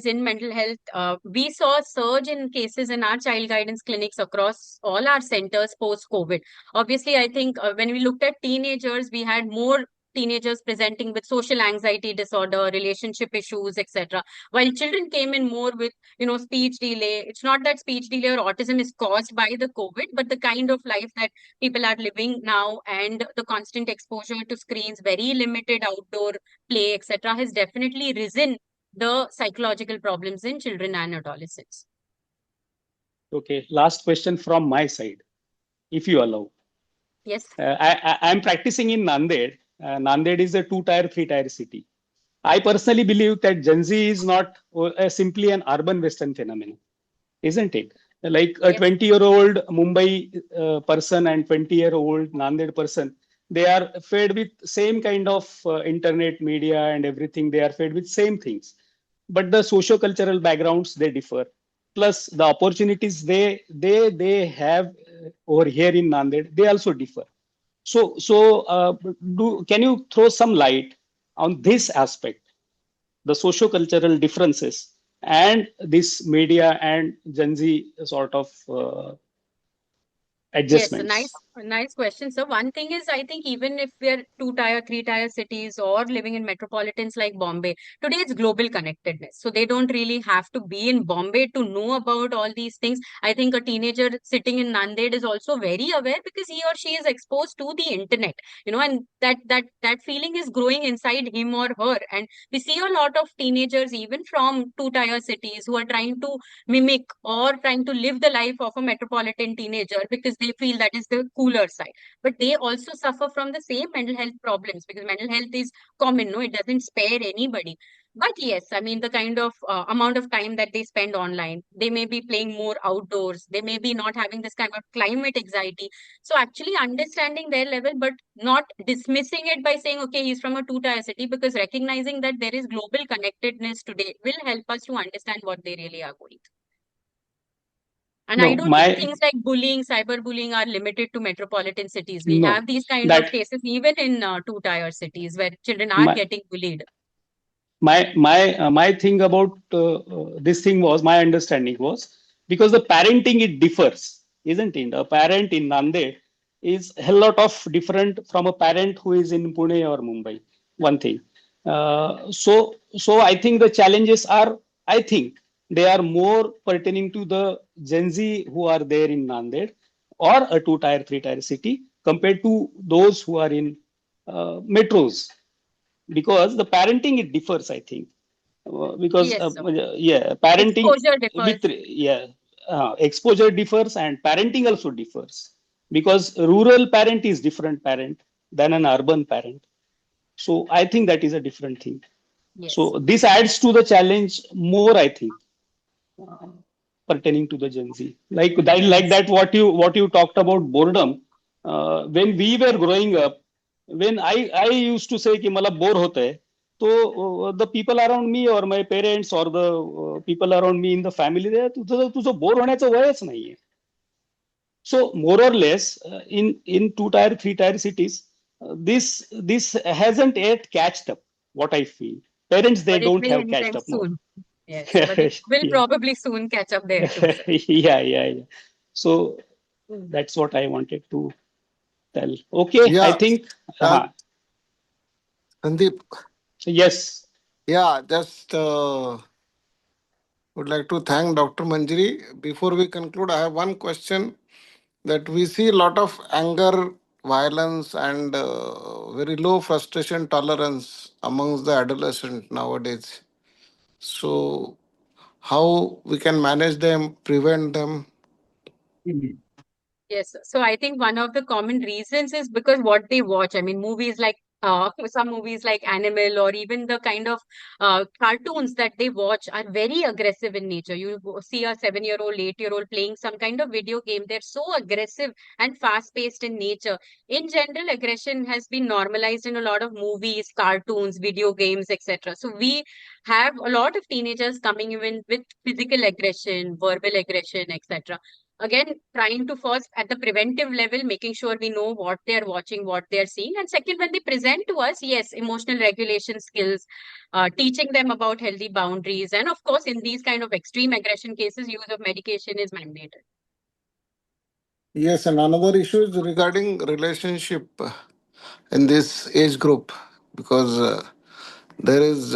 in mental health. We saw a surge in cases in our child guidance clinics across all our centers post-COVID. Obviously, I think when we looked at teenagers, we had more teenagers presenting with social anxiety disorder, relationship issues, etc. While children came in more with, speech delay. It's not that speech delay or autism is caused by the COVID, but the kind of life that people are living now and the constant exposure to screens, very limited outdoor play, etc., has definitely risen the psychological problems in children and adolescents. Okay, last question from my side, if you allow. Yes. I'm practicing in Nanded. Nanded is a 2-tier, 3-tier city. I personally believe that Gen Z is not simply an urban Western phenomenon, isn't it? Like a 20-year-old Mumbai person and 20-year-old Nanded person, they are fed with same kind of internet media and everything. They are fed with same things, but the socio-cultural backgrounds they differ. Plus the opportunities they have over here in Nanded, they also differ. So can you throw some light on this aspect, the socio-cultural differences and this media and Gen Z sort of Yes, a adjustments? nice question. So one thing is, I think even if we're 2-tier, 3-tier cities or living in metropolitans like Bombay, today it's global connectedness. So they don't really have to be in Bombay to know about all these things. I think a teenager sitting in Nanded is also very aware because he or she is exposed to the internet, and that feeling is growing inside him or her. And we see a lot of teenagers, even from 2-tier cities, who are trying to mimic or trying to live the life of a metropolitan teenager because they feel that is the cooler side. But they also suffer from the same mental health problems because mental health is common, no, it doesn't spare anybody. But yes, I mean, the kind of amount of time that they spend online, they may be playing more outdoors, they may be not having this kind of climate anxiety. So actually understanding their level, but not dismissing it by saying, okay, he's from a two-tier city, because recognizing that there is global connectedness today will help us to understand what they really are going through. And I No, don't think my things like bullying, cyberbullying are limited to metropolitan cities. We no have these kind of that cases even in two-tier cities where children are my getting bullied. my thing about this thing was, my understanding was, because the parenting it differs, isn't it? A parent in Nanded is a lot of different from a parent who is in Pune or Mumbai. One thing. So I think the challenges are, I think they are more pertaining to the Gen Z who are there in Nanded or a two-tier, three-tier city compared to those who are in metros, because the parenting it differs, I think. Because Yes, sir. yeah, parenting Exposure differs. with, yeah, exposure differs and parenting also differs, because rural parent is different parent than an urban parent. So I think that is a different thing. Yes. So this adds to the challenge more, I think, uh, pertaining to the Gen Z. Like that, what you talked about boredom. When we were growing up, when I used to say कि मला bore होता है, तो the people around me or my parents or the people around me in the family, तुझं bore होण्याचं वयच नाहीये. So more or less, in two-tier, three-tier cities, this hasn't yet catched up. What I feel, parents they But it don't will have in catched them up more. soon. Yes, but it will Yeah. probably soon catch up there too, sir. Yeah. So that's what I wanted to tell. Okay, I Yeah, think. uh, Sandeep. Yes. Yeah, just would like to thank Dr. Manjari. Before we conclude, I have one question that we see a lot of anger, violence, and very low frustration tolerance amongst the adolescent nowadays. So, how we can manage them, prevent them? Yes. So I think one of the common reasons is because what they watch. I mean, movies like some movies like Animal, or even the kind of cartoons that they watch are very aggressive in nature. You see a 7-year-old, 8-year-old playing some kind of video game. They're so aggressive and fast-paced in nature. In general, aggression has been normalized in a lot of movies, cartoons, video games, etc. So we have a lot of teenagers coming in with physical aggression, verbal aggression, etc. Again, trying to first at the preventive level, making sure we know what they're watching, what they're seeing. And second, when they present to us, yes, emotional regulation skills, teaching them about healthy boundaries. And of course, in these kind of extreme aggression cases, use of medication is mandated. Yes, and another issue is regarding relationship in this age group, because there is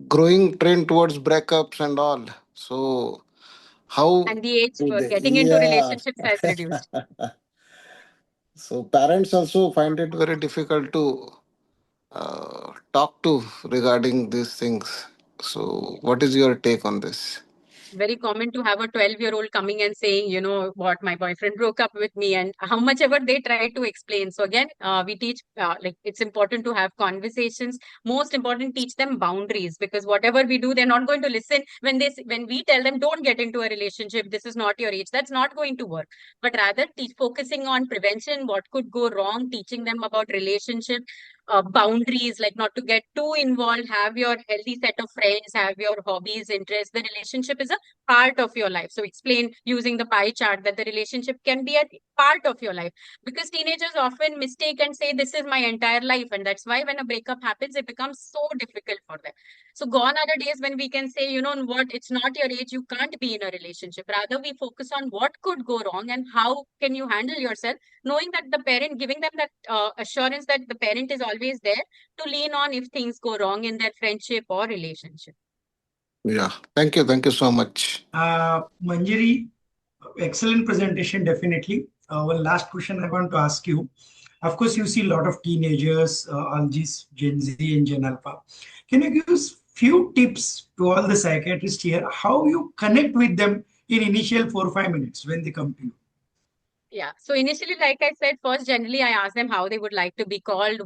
growing trend towards breakups and all. So how And the age do for they? getting into Yeah. relationships has reduced. So parents also find it very difficult to talk to regarding these things. So what is your take on this? Very common to have a 12-year-old coming and saying, you know what, my boyfriend broke up with me, and how much ever they try to explain. So again, we teach like it's important to have conversations. Most important, teach them boundaries, because whatever we do, they're not going to listen when when we tell them don't get into a relationship. This is not your age. That's not going to work. But rather, focusing on prevention, what could go wrong, teaching them about relationship boundaries, like not to get too involved, have your healthy set of friends, have your hobbies, interests. The relationship is a part of your life. So explain using the pie chart that the relationship can be a part of your life, because teenagers often mistake and say this is my entire life, and that's why when a breakup happens, it becomes so difficult for them. So gone are the days when we can say, you know what, it's not your age, you can't be in a relationship. Rather, we focus on what could go wrong and how can you handle yourself, knowing that the parent, giving them that assurance that the parent is always there to lean on if things go wrong in their friendship or relationship. Yeah. Thank you. Thank you so much. Manjari, excellent presentation, definitely. One last question I want to ask you. Of course, you see a lot of teenagers, all these Gen Z and Gen Alpha. Can you give us few tips to all the psychiatrists here, how you connect with them in initial 4 or 5 minutes when they come to you? Yeah. So initially, like I said, first, generally, I ask them how they would like to be called.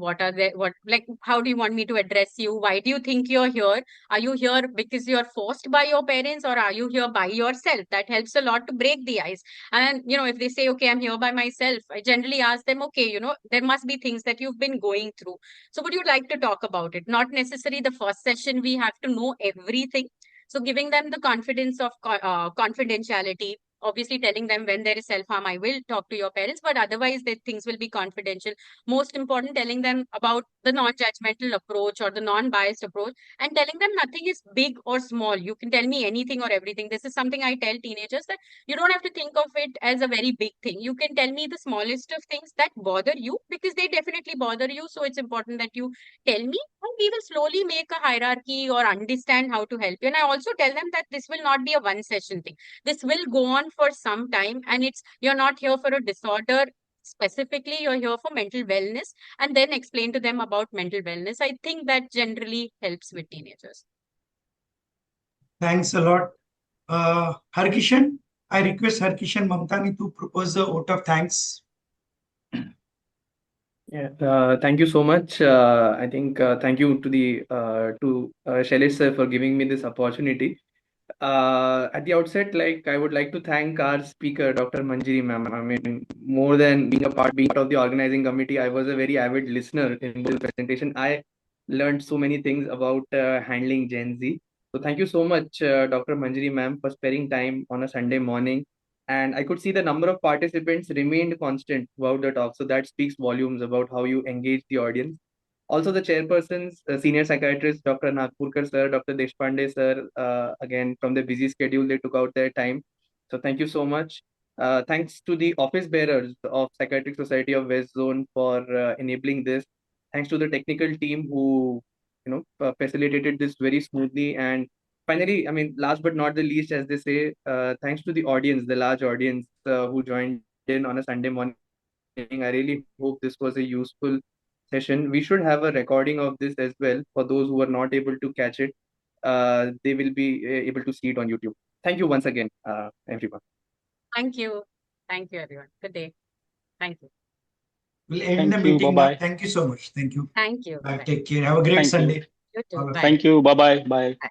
How do you want me to address you? Why do you think you're here? Are you here because you're forced by your parents, or are you here by yourself? That helps a lot to break the ice. And, if they say, okay, I'm here by myself, I generally ask them, okay, there must be things that you've been going through. So would you like to talk about it? Not necessarily the first session, we have to know everything. So giving them the confidence of confidentiality, obviously telling them when there is self-harm, I will talk to your parents, but otherwise the things will be confidential. Most important, telling them about the non-judgmental approach or the non-biased approach, and telling them nothing is big or small. You can tell me anything or everything. This is something I tell teenagers, that you don't have to think of it as a very big thing. You can tell me the smallest of things that bother you, because they definitely bother you. So it's important that you tell me, and we will slowly make a hierarchy or understand how to help you. And I also tell them that this will not be a one session thing. This will go on for some time, and you're not here for a disorder specifically, you're here for mental wellness, and then explain to them about mental wellness. I think that generally helps with teenagers. Thanks a lot. Harkishan, I request Harkishan Mamtani to propose the vote of thanks. Yeah, thank you so much. I think thank you to Shailesh sir for giving me this opportunity. At the outset, I would like to thank our speaker, Dr. Manjiri ma'am. I mean, more than being part of the organizing committee, I was a very avid listener in the presentation. I learned so many things about handling Gen Z. So thank you so much, Dr. Manjiri ma'am, for sparing time on a Sunday morning. And I could see the number of participants remained constant throughout the talk. So that speaks volumes about how you engage the audience. Also, the chairpersons, senior psychiatrist, Dr. Nagpurkar sir, Dr. Deshpande sir, again, from their busy schedule, they took out their time. So thank you so much. Thanks to the office bearers of Psychiatric Society of West Zone for enabling this. Thanks to the technical team who, facilitated this very smoothly. And finally, I mean, last but not the least, as they say, thanks to the audience, the large audience who joined in on a Sunday morning. I really hope this was a useful session. We should have a recording of this as well for those who are not able to catch it. They will be able to see it on YouTube. Thank you once again, everyone. Thank you. Thank you, everyone. Good day. Thank you. We'll end the Thank you. meeting now. Bye-bye. Thank you so much. Thank you. Thank you. Bye. Bye. Take care. Have a great Thank you. Sunday. You too. All of you. Bye. Thank you. Bye-bye. Bye.